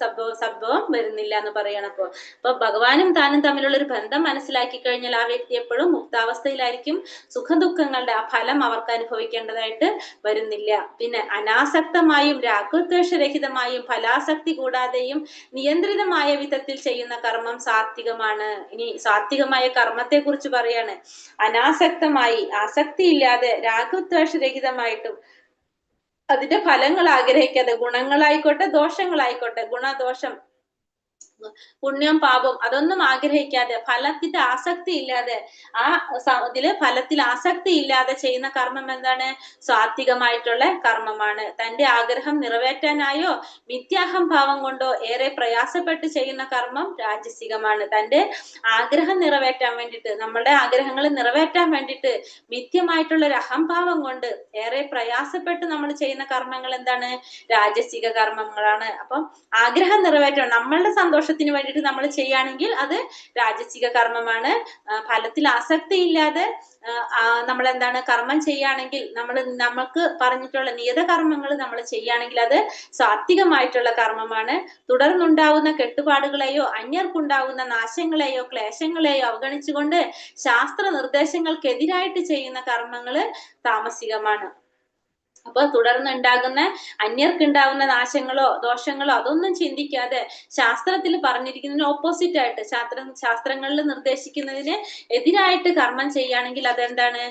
സംഭവം വരുന്നില്ല എന്ന് പറയണം. അപ്പൊ ഭഗവാനും താനും തമ്മിലുള്ള ഒരു ബന്ധം മനസ്സിലാക്കി കഴിഞ്ഞാൽ ആ വ്യക്തി എപ്പോഴും മുക്താവസ്ഥയിലായിരിക്കും. സുഖദുഃഖങ്ങളുടെ ആ ഫലം അവർക്ക് അനുഭവിക്കേണ്ടതായിട്ട് വരുന്നില്ല. പിന്നെ അനാസക്തമായും രാഗദ്വേഷരഹിതമായും ഫലാസക്തി കൂടാതെയും നിയന്ത്രിതമായ വിധത്തിൽ ചെയ്യുന്ന കർമ്മം സാത്വികമാണ്. ഇനി സാത്വികമായ കർമ്മത്തെ കുറിച്ച് പറയാണ്. അനാസക്തമായി, ആസക്തിയില്ലാതെ, രാഗദ്വേഷരഹിതമായിട്ടും അതിന്റെ ഫലങ്ങൾ ആഗ്രഹിക്കാതെ, ഗുണങ്ങളായിക്കോട്ടെ ദോഷങ്ങളായിക്കോട്ടെ, ഗുണദോഷം പുണ്യം പാപം അതൊന്നും ആഗ്രഹിക്കാതെ, ഫലത്തിന്റെ ആസക്തി ഇല്ലാതെ, ഇതില് ഫലത്തിൽ ആസക്തി ഇല്ലാതെ ചെയ്യുന്ന കർമ്മം എന്താണ്? സാത്വികമായിട്ടുള്ള കർമ്മമാണ്. തന്റെ ആഗ്രഹം നിറവേറ്റാനായോ മിഥ്യാഹംഭാവം കൊണ്ടോ ഏറെ പ്രയാസപ്പെട്ട് ചെയ്യുന്ന കർമ്മം രാജസികമാണ്. തന്റെ ആഗ്രഹം നിറവേറ്റാൻ വേണ്ടിയിട്ട്, നമ്മളുടെ ആഗ്രഹങ്ങൾ നിറവേറ്റാൻ വേണ്ടിയിട്ട് മിഥ്യമായിട്ടുള്ള ഒരു അഹംഭാവം കൊണ്ട് ഏറെ പ്രയാസപ്പെട്ട് നമ്മൾ ചെയ്യുന്ന കർമ്മങ്ങൾ എന്താണ്? രാജസിക കർമ്മങ്ങളാണ്. അപ്പം ആഗ്രഹം നിറവേറ്റണം, നമ്മളുടെ സന്തോഷത്തിന് വേണ്ടിയിട്ട് നമ്മൾ ചെയ്യുകയാണെങ്കിൽ അത് രാജസിക കർമ്മമാണ്. ഫലത്തിൽ ആസക്തി ഇല്ലാതെ നമ്മൾ എന്താണ് കർമ്മം ചെയ്യുകയാണെങ്കിൽ, നമുക്ക് പറഞ്ഞിട്ടുള്ള നിയത കർമ്മങ്ങൾ നമ്മൾ ചെയ്യുകയാണെങ്കിൽ അത് സാത്വികമായിട്ടുള്ള കർമ്മമാണ്. തുടർന്നുണ്ടാവുന്ന കെട്ടുപാടുകളെയോ അന്യർക്കുണ്ടാവുന്ന നാശങ്ങളെയോ ക്ലേശങ്ങളെയോ അവഗണിച്ചുകൊണ്ട് ശാസ്ത്ര നിർദ്ദേശങ്ങൾക്കെതിരായിട്ട് ചെയ്യുന്ന കർമ്മങ്ങൾ താമസികമാണ്. അപ്പൊ തുടർന്നുണ്ടാകുന്ന അന്യർക്കുണ്ടാവുന്ന നാശങ്ങളോ ദോഷങ്ങളോ അതൊന്നും ചിന്തിക്കാതെ ശാസ്ത്രത്തിൽ പറഞ്ഞിരിക്കുന്നതിന് ഓപ്പോസിറ്റ് ആയിട്ട്, ശാസ്ത്രങ്ങളിൽ നിർദ്ദേശിക്കുന്നതിന് എതിരായിട്ട് കർമ്മം ചെയ്യുകയാണെങ്കിൽ അതെന്താണ്?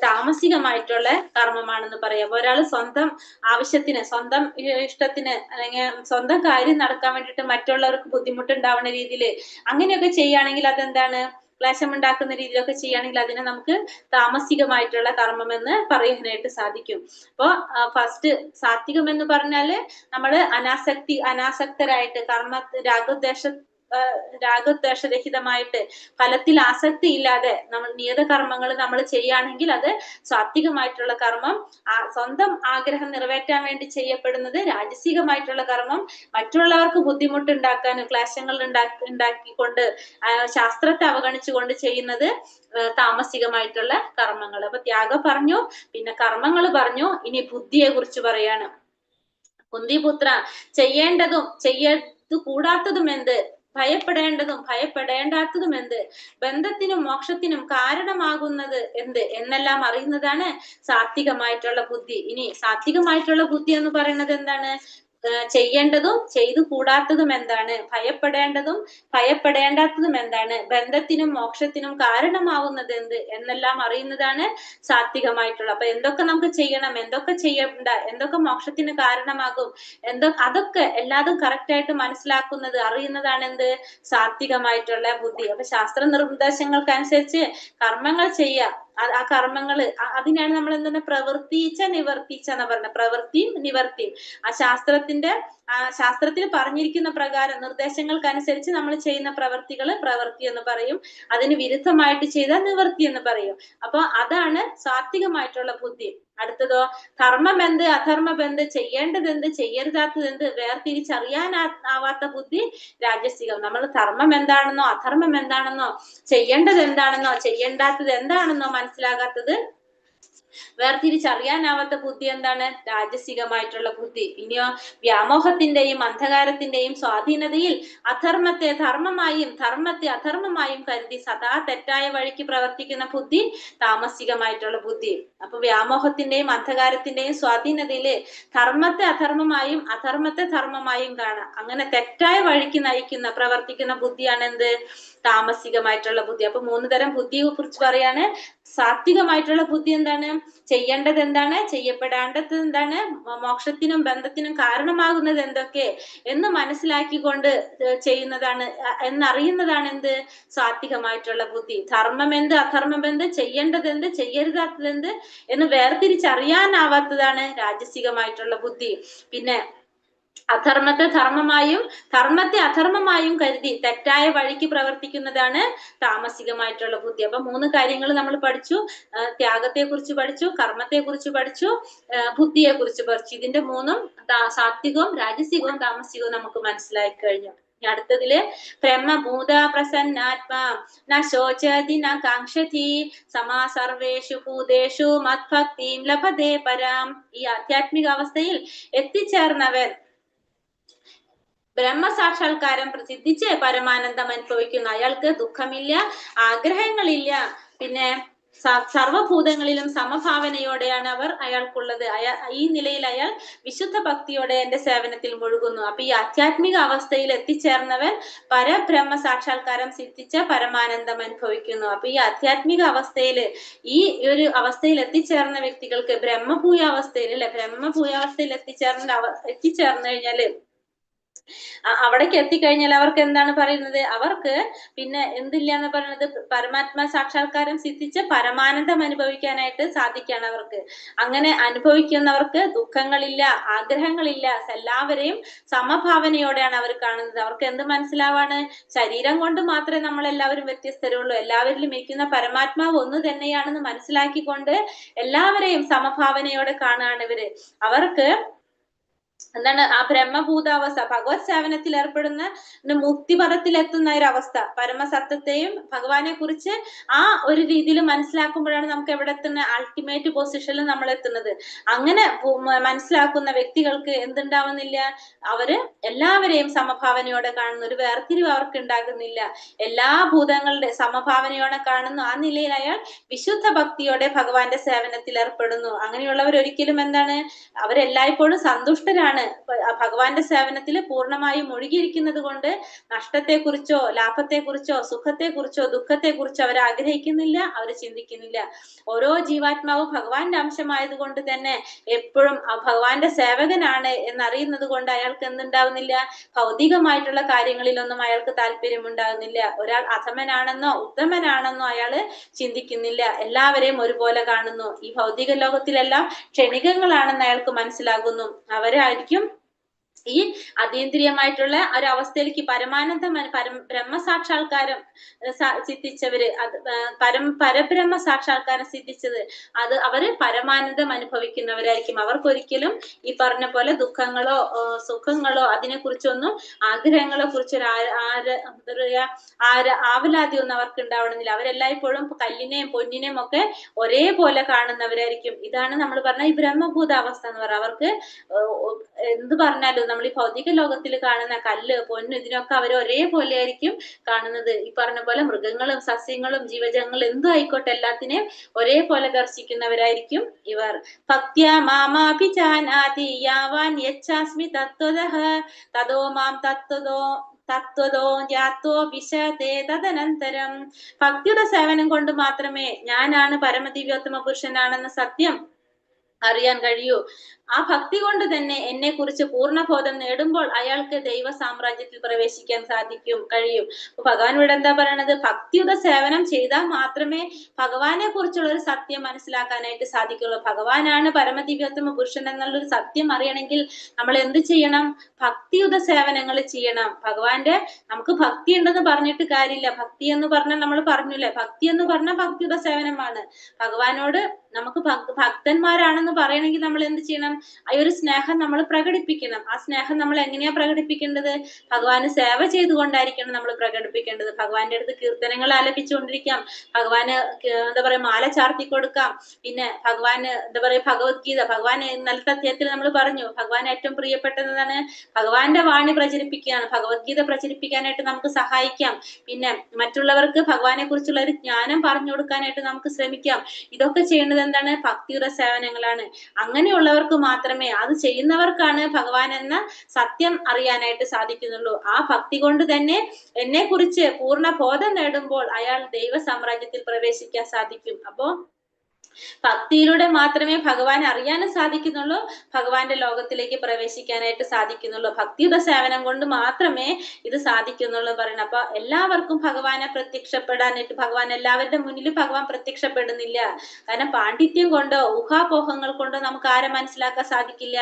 താമസികമായിട്ടുള്ള കർമ്മമാണെന്ന് പറയാം. അപ്പൊ ഒരാൾ സ്വന്തം ആവശ്യത്തിന്, സ്വന്തം ഇഷ്ടത്തിന്, അല്ലെങ്കിൽ സ്വന്തം കാര്യം നടക്കാൻ വേണ്ടിയിട്ട് മറ്റുള്ളവർക്ക് ബുദ്ധിമുട്ടുണ്ടാവുന്ന രീതിയിൽ അങ്ങനെയൊക്കെ ചെയ്യുകയാണെങ്കിൽ അതെന്താണ്? ക്ലേശമുണ്ടാക്കുന്ന രീതിയിലൊക്കെ ചെയ്യുകയാണെങ്കിൽ അതിനെ നമുക്ക് താമസികമായിട്ടുള്ള കർമ്മം എന്ന് പറയാനായിട്ട് സാധിക്കും. അപ്പൊ ഫസ്റ്റ് സാത്വികം എന്ന് പറഞ്ഞാല് നമ്മള് അനാസക്തരായിട്ട് രാഗദ്വേഷരഹിതമായിട്ട് ഫലത്തിൽ ആസക്തി ഇല്ലാതെ നമ്മൾ നിയത കർമ്മങ്ങൾ നമ്മൾ ചെയ്യുകയാണെങ്കിൽ അത് സാത്വികമായിട്ടുള്ള കർമ്മം. സ്വന്തം ആഗ്രഹം നിറവേറ്റാൻ വേണ്ടി ചെയ്യപ്പെടുന്നത് രാജസികമായിട്ടുള്ള കർമ്മം. മറ്റുള്ളവർക്ക് ബുദ്ധിമുട്ടുണ്ടാക്കാനും ക്ലേശങ്ങൾ ഉണ്ടാക്കിക്കൊണ്ട് ശാസ്ത്രത്തെ അവഗണിച്ചുകൊണ്ട് ചെയ്യുന്നത് താമസികമായിട്ടുള്ള കർമ്മങ്ങൾ. അപ്പൊ ത്യാഗം പറഞ്ഞു, പിന്നെ കർമ്മങ്ങൾ പറഞ്ഞു, ഇനി ബുദ്ധിയെ കുറിച്ച് പറയാണ്. കുന്തിപുത്ര, ചെയ്യേണ്ടതും ചെയ്യത്തു കൂടാത്തതും എന്ത്, ഭയപ്പെടേണ്ടതും ഭയപ്പെടേണ്ടാത്തതും എന്ത്, ബന്ധത്തിനും മോക്ഷത്തിനും കാരണമാകുന്നത് എന്ത് എന്നെല്ലാം അറിയുന്നതാണ് സാത്വികമായിട്ടുള്ള ബുദ്ധി. ഇനി സാത്വികമായിട്ടുള്ള ബുദ്ധി എന്ന് പറയുന്നത് എന്താണ്? ചെയ്യേണ്ടതും ചെയ്തു കൂടാത്തതും എന്താണ്, ഭയപ്പെടേണ്ടതും ഭയപ്പെടേണ്ടാത്തതും എന്താണ്, ബന്ധത്തിനും മോക്ഷത്തിനും കാരണമാവുന്നത് എന്ത് എന്നെല്ലാം അറിയുന്നതാണ് സാത്വികമായിട്ടുള്ള. അപ്പൊ എന്തൊക്കെ നമുക്ക് ചെയ്യണം, എന്തൊക്കെ ചെയ്യണ്ട, എന്തൊക്കെ മോക്ഷത്തിന് കാരണമാകും, അതൊക്കെ എല്ലാതും കറക്റ്റ് ആയിട്ട് മനസ്സിലാക്കുന്നത് അറിയുന്നതാണ് എന്ത്? സാത്വികമായിട്ടുള്ള ബുദ്ധി. അപ്പൊ ശാസ്ത്ര നിർദ്ദേശങ്ങൾക്കനുസരിച്ച് കർമ്മങ്ങൾ ചെയ്യുക. ആ കർമ്മങ്ങള് അതിനാണ് നമ്മൾ എന്താണ് പ്രവർത്തിച്ച നിവർത്തിച്ച എന്ന് പറഞ്ഞത്. പ്രവൃത്തിയും നിവർത്തിയും ആ ശാസ്ത്രത്തിൽ പറഞ്ഞിരിക്കുന്ന പ്രകാരം നിർദ്ദേശങ്ങൾക്കനുസരിച്ച് നമ്മൾ ചെയ്യുന്ന പ്രവൃത്തികള് പ്രവൃത്തി എന്ന് പറയും. അതിന് വിരുദ്ധമായിട്ട് ചെയ്ത നിവർത്തി എന്ന് പറയും. അപ്പൊ അതാണ് സാത്വികമായിട്ടുള്ള ബുദ്ധി. അടുത്തതോ ധർമ്മം എന്ത് അധർമ്മം എന്ത്, ചെയ്യേണ്ടത് എന്ത് ചെയ്യരുതാത്തത് എന്ത് വേർതിരിച്ചറിയാനാവാത്ത ബുദ്ധി രാജസികം. നമ്മൾ ധർമ്മം എന്താണെന്നോ അധർമ്മം എന്താണെന്നോ ചെയ്യേണ്ടത് എന്താണെന്നോ ചെയ്യേണ്ടാത്തത് എന്താണെന്നോ മനസ്സിലാകാത്തത്, വേർതിരിച്ചറിയാനാവാത്ത ബുദ്ധി എന്താണ്? രാജസികമായിട്ടുള്ള ബുദ്ധി. ഇനിയോ വ്യാമോഹത്തിന്റെയും അന്ധകാരത്തിന്റെയും സ്വാധീനതയിൽ അധർമ്മത്തെ ധർമ്മമായും ധർമ്മത്തെ അധർമ്മമായും കരുതി സദാ തെറ്റായ വഴിക്ക് പ്രവർത്തിക്കുന്ന ബുദ്ധി താമസികമായിട്ടുള്ള ബുദ്ധി. അപ്പൊ വ്യാമോഹത്തിന്റെയും അന്ധകാരത്തിന്റെയും സ്വാധീനതയില് ധർമ്മത്തെ അധർമ്മമായും അധർമ്മത്തെ ധർമ്മമായും കാണാം. അങ്ങനെ തെറ്റായ വഴിക്ക് നയിക്കുന്ന പ്രവർത്തിക്കുന്ന ബുദ്ധിയാണ് എന്ത്? താമസികമായിട്ടുള്ള ബുദ്ധി. അപ്പൊ 3 തരം ബുദ്ധിയെ കുറിച്ച് പറയാണ്. സാത്വികമായിട്ടുള്ള ബുദ്ധി എന്താണ്? ചെയ്യേണ്ടത് എന്താണ്, ചെയ്യപ്പെടേണ്ടത് എന്താണ്, മോക്ഷത്തിനും ബന്ധത്തിനും കാരണമാകുന്നത് എന്തൊക്കെ എന്ന് മനസ്സിലാക്കിക്കൊണ്ട് ചെയ്യുന്നതാണ് എന്നറിയുന്നതാണ് എന്ത്? സാത്വികമായിട്ടുള്ള ബുദ്ധി. ധർമ്മം എന്ത് അധർമ്മം എന്ത്, ചെയ്യേണ്ടത് എന്ത് ചെയ്യരുതാത്തത് എന്ത് എന്ന് വേർതിരിച്ചറിയാനാവാത്തതാണ് രാജസികമായിട്ടുള്ള ബുദ്ധി. പിന്നെ അധർമ്മത്തെ ധർമ്മമായും ധർമ്മത്തെ അധർമ്മമായും കരുതി തെറ്റായ വഴിക്ക് പ്രവർത്തിക്കുന്നതാണ് താമസികമായിട്ടുള്ള ബുദ്ധി. അപ്പൊ 3 കാര്യങ്ങൾ നമ്മൾ പഠിച്ചു. ത്യാഗത്തെ കുറിച്ച് പഠിച്ചു, കർമ്മത്തെ കുറിച്ച് പഠിച്ചു, ബുദ്ധിയെ കുറിച്ച് പഠിച്ചു. ഇതിന്റെ 3ഉം സാത്വികവും രാജസികവും താമസികവും നമുക്ക് മനസ്സിലായി കഴിഞ്ഞു. അടുത്തതില് ബ്രഹ്മഭൂത പ്രസന്നാത്മാ ന ശോചതി ന കാംക്ഷതി സമാ സർവേഷു ഭൂതേഷു മദ്ഭക്തിം ലഭതേ പരാം. ഈ ആധ്യാത്മിക അവസ്ഥയിൽ എത്തിച്ചേർന്നവൻ ബ്രഹ്മസാക്ഷാത്കാരം സിദ്ധിച്ച് പരമാനന്ദം അനുഭവിക്കുന്നു. അയാൾക്ക് ദുഃഖമില്ല, ആഗ്രഹങ്ങളില്ല, പിന്നെ സർവഭൂതങ്ങളിലും സമഭാവനയോടെയാണ് അയാൾക്കുള്ളത്. ഈ നിലയിൽ അയാൾ വിശുദ്ധ ഭക്തിയോടെ എന്റെ സേവനത്തിൽ മുഴുകുന്നു. അപ്പൊ ഈ ആധ്യാത്മിക അവസ്ഥയിൽ എത്തിച്ചേർന്നവൻ പരബ്രഹ്മ സാക്ഷാത്കാരം സിദ്ധിച്ച പരമാനന്ദം അനുഭവിക്കുന്നു. അപ്പൊ ഈ ആധ്യാത്മിക അവസ്ഥയില് ഈ ഒരു അവസ്ഥയിൽ എത്തിച്ചേർന്ന വ്യക്തികൾക്ക് ബ്രഹ്മഭൂയാവസ്ഥയിൽ എത്തിച്ചേർന്നു കഴിഞ്ഞാല് അവിടേക്ക് എത്തിക്കഴിഞ്ഞാൽ അവർക്ക് എന്താണ് പറയുന്നത്? അവർക്ക് പിന്നെ എന്തില്ല എന്ന് പറയുന്നത്? പരമാത്മ സാക്ഷാത്കാരം സിദ്ധിച്ച് പരമാനന്ദം അനുഭവിക്കാനായിട്ട് സാധിക്കാണ് അവർക്ക്. അങ്ങനെ അനുഭവിക്കുന്നവർക്ക് ദുഃഖങ്ങളില്ല, ആഗ്രഹങ്ങളില്ല. എല്ലാവരെയും സമഭാവനയോടെയാണ് അവർ കാണുന്നത്. അവർക്ക് എന്ത് മനസ്സിലാവാണ്? ശരീരം കൊണ്ട് മാത്രമേ നമ്മൾ എല്ലാവരും വ്യത്യസ്തരുള്ളൂ. എല്ലാവരിലും ഇരിക്കുന്ന പരമാത്മാവ് ഒന്ന് തന്നെയാണെന്ന് മനസ്സിലാക്കിക്കൊണ്ട് എല്ലാവരെയും സമഭാവനയോടെ കാണുകയാണ് ഇവര്. അവർക്ക് എന്താണ് ആ ബ്രഹ്മഭൂതാവസ്ഥ, ഭഗവത് സേവനത്തിൽ ഏർപ്പെടുന്ന മുക്തിപദത്തിലെത്തുന്ന ഒരു അവസ്ഥ, പരമസത്യത്തെയും ഭഗവാനെ കുറിച്ച് ആ ഒരു രീതിയിൽ മനസ്സിലാക്കുമ്പോഴാണ് നമുക്ക് എവിടെ എത്തുന്ന അൾട്ടിമേറ്റ് പൊസിഷനിൽ നമ്മൾ എത്തുന്നത്. അങ്ങനെ മനസ്സിലാക്കുന്ന വ്യക്തികൾക്ക് എന്തുണ്ടാവുന്നില്ല? അവര് എല്ലാവരെയും സമഭാവനയോടെ കാണുന്നു. ഒരു വേർതിരിവ് അവർക്ക് ഉണ്ടാകുന്നില്ല. എല്ലാ ഭൂതങ്ങളുടെ സമഭാവനയോടെ കാണുന്നു. ആ നിലയിൽ അയാൾ വിശുദ്ധ ഭക്തിയോടെ ഭഗവാന്റെ സേവനത്തിൽ ഏർപ്പെടുന്നു. അങ്ങനെയുള്ളവർ ഒരിക്കലും എന്താണ്, അവരെല്ലായ്പ്പോഴും സന്തുഷ്ടരാണ്. ഭഗവാന്റെ സേവനത്തിൽ പൂർണ്ണമായും മുഴുകിയിരിക്കുന്നത് കൊണ്ട് നഷ്ടത്തെക്കുറിച്ചോ ലാഭത്തെക്കുറിച്ചോ സുഖത്തെക്കുറിച്ചോ ദുഃഖത്തെക്കുറിച്ചോ അവർ ആഗ്രഹിക്കുന്നില്ല, അവർ ചിന്തിക്കുന്നില്ല. ഓരോ ജീവാത്മാവും ഭഗവാന്റെ അംശമായത് കൊണ്ട് തന്നെ എപ്പോഴും ഭഗവാന്റെ സേവകനാണ് എന്നറിയുന്നത് കൊണ്ട് അയാൾക്ക് എന്തുണ്ടാവുന്നില്ല? ഭൗതികമായിട്ടുള്ള കാര്യങ്ങളിലൊന്നും അയാൾക്ക് താല്പര്യം ഉണ്ടാകുന്നില്ല. ഒരാൾ അധമനാണെന്നോ ഉത്തമനാണെന്നോ അയാള് ചിന്തിക്കുന്നില്ല. എല്ലാവരെയും ഒരുപോലെ കാണുന്നു. ഈ ഭൗതിക ലോകത്തിലെല്ലാം ക്ഷണികങ്ങളാണെന്ന് അയാൾക്ക് മനസ്സിലാകുന്നു. അവരായിരിക്കും ഈ അതീന്ദ്രിയമായിട്ടുള്ള ഒരു അവസ്ഥയിലേക്ക് പരമാനന്ദം ബ്രഹ്മസാക്ഷാത്കാരം സിദ്ധിച്ചവര്, അത് പരബ്രഹ്മ സാക്ഷാത്കാരം സിദ്ധിച്ചത്, അത് അവര് പരമാനന്ദം അനുഭവിക്കുന്നവരായിരിക്കും. അവർക്കൊരിക്കലും ഈ പറഞ്ഞ പോലെ ദുഃഖങ്ങളോ സുഖങ്ങളോ അതിനെ കുറിച്ചൊന്നും ആഗ്രഹങ്ങളെ കുറിച്ചൊരു എന്താ പറയാ ആവലാതിയൊന്നും അവർക്ക് ഉണ്ടാവണമെന്നില്ല. അവരെല്ലായ്പ്പോഴും കല്ലിനെയും പൊന്നിനെയും ഒക്കെ ഒരേപോലെ കാണുന്നവരായിരിക്കും. ഇതാണ് നമ്മൾ പറഞ്ഞ ഈ ബ്രഹ്മഭൂതാവസ്ഥ എന്ന് പറയുക. അവർക്ക് എന്ത് പറഞ്ഞാലും നമ്മൾ ഈ ഭൗതിക ലോകത്തിൽ കാണുന്ന കല്ല് പൊന്ന് ഇതിനൊക്കെ അവർ ഒരേപോലെ ആയിരിക്കും കാണുന്നത്. ഈ പറഞ്ഞ പോലെ മൃഗങ്ങളും സസ്യങ്ങളും ജീവജങ്ങളും എന്തും ആയിക്കോട്ടെ എല്ലാത്തിനെയും ഒരേപോലെ ദർശിക്കുന്നവരായിരിക്കും ഇവർ. ഭക്ത്യാ മാമാഭിജാനാതി യാവാൻ യച്ഛാസ്മി തത്വതഃ തതോ മാം തത്വതോ യാത്തോ വിശദേ തദനന്തരം. ഭക്തിയുടെ സേവനം കൊണ്ട് മാത്രമേ ഞാനാണ് പരമദിവ്യോത്തമ പുരുഷനാണെന്ന സത്യം അറിയാൻ കഴിയൂ. ആ ഭക്തി കൊണ്ട് തന്നെ എന്നെ കുറിച്ച് പൂർണ്ണബോധം നേടുമ്പോൾ അയാൾക്ക് ദൈവ സാമ്രാജ്യത്തിൽ പ്രവേശിക്കാൻ കഴിയും. അപ്പൊ ഭഗവാൻ ഇവിടെ എന്താ പറയണത്? ഭക്തിയുടെ സേവനം ചെയ്താൽ മാത്രമേ ഭഗവാനെ കുറിച്ചുള്ള ഒരു സത്യം മനസ്സിലാക്കാനായിട്ട് സാധിക്കുള്ളൂ. ഭഗവാനാണ് പരമദിവ്യോത്തമ പുരുഷൻ എന്നുള്ളൊരു സത്യം അറിയണമെങ്കിൽ നമ്മൾ എന്ത് ചെയ്യണം? ഭക്തിയുടെ സേവനങ്ങൾ ചെയ്യണം. നമുക്ക് ഭക്തി ഉണ്ടെന്ന് പറഞ്ഞിട്ട് കാര്യമില്ല. ഭക്തി എന്ന് പറഞ്ഞാൽ നമ്മൾ പറഞ്ഞില്ലേ, ഭക്തി എന്ന് പറഞ്ഞാൽ ഭക്തിയുടെ സേവനമാണ്. ഭഗവാനോട് നമുക്ക് ഭക്തന്മാരാണെന്ന് പറയണമെങ്കിൽ നമ്മൾ എന്ത് ചെയ്യണം? ആ ഒരു സ്നേഹം നമ്മൾ പ്രകടിപ്പിക്കണം. ആ സ്നേഹം നമ്മൾ എങ്ങനെയാ പ്രകടിപ്പിക്കേണ്ടത്? ഭഗവാന് സേവ ചെയ്തുകൊണ്ടായിരിക്കണം നമ്മൾ പ്രകടിപ്പിക്കേണ്ടത്. ഭഗവാന്റെ അടുത്ത് കീർത്തനങ്ങൾ ആലപിച്ചുകൊണ്ടിരിക്കാം, ഭഗവാന് എന്താ പറയാ മാല ചാർത്തി കൊടുക്കാം. പിന്നെ ഭഗവാന് എന്താ പറയാ ഭഗവത്ഗീത, ഭഗവാൻ ഇന്നലത്തെ അധ്യായത്തിൽ നമ്മൾ പറഞ്ഞു ഭഗവാൻ ഏറ്റവും പ്രിയപ്പെട്ടതാണ് ഭഗവാന്റെ വാണി പ്രചരിപ്പിക്കുകയാണ്. ഭഗവത്ഗീത പ്രചരിപ്പിക്കാനായിട്ട് നമുക്ക് സഹായിക്കാം. പിന്നെ മറ്റുള്ളവർക്ക് ഭഗവാനെ കുറിച്ചുള്ള ഒരു ജ്ഞാനം പറഞ്ഞു കൊടുക്കാനായിട്ട് നമുക്ക് ശ്രമിക്കാം. ഇതൊക്കെ ചെയ്യേണ്ടത് എന്താണ്? ഭക്തിയുടെ സേവനങ്ങളാണ്. അങ്ങനെയുള്ളവർക്ക് മാത്രമേ, അത് ചെയ്യുന്നവർക്കാണ് ഭഗവാൻ എന്ന സത്യം അറിയാനായിട്ട് സാധിക്കുന്നുള്ളൂ. ആ ഭക്തി കൊണ്ട് തന്നെ എന്നെ കുറിച്ച് പൂർണ്ണ ബോധം നേടുമ്പോൾ അയാൾ ദൈവ സാമ്രാജ്യത്തിൽ പ്രവേശിക്കാൻ സാധിക്കും. അപ്പോ ഭക്തിയിലൂടെ മാത്രമേ ഭഗവാൻ അറിയാനും സാധിക്കുന്നുള്ളൂ, ഭഗവാന്റെ ലോകത്തിലേക്ക് പ്രവേശിക്കാനായിട്ട് സാധിക്കുന്നുള്ളൂ. ഭക്തിയുടെ സേവനം കൊണ്ട് മാത്രമേ ഇത് സാധിക്കുന്നുള്ളൂ പറയണം. അപ്പൊ എല്ലാവർക്കും ഭഗവാനെ പ്രത്യക്ഷപ്പെടാനായിട്ട് ഭഗവാൻ എല്ലാവരുടെ മുന്നിൽ ഭഗവാൻ പ്രത്യക്ഷപ്പെടുന്നില്ല. കാരണം പാണ്ഡിത്യം കൊണ്ടോ ഊഹാപോഹങ്ങൾ കൊണ്ടോ നമുക്ക് ആരെ മനസ്സിലാക്കാൻ സാധിക്കില്ല?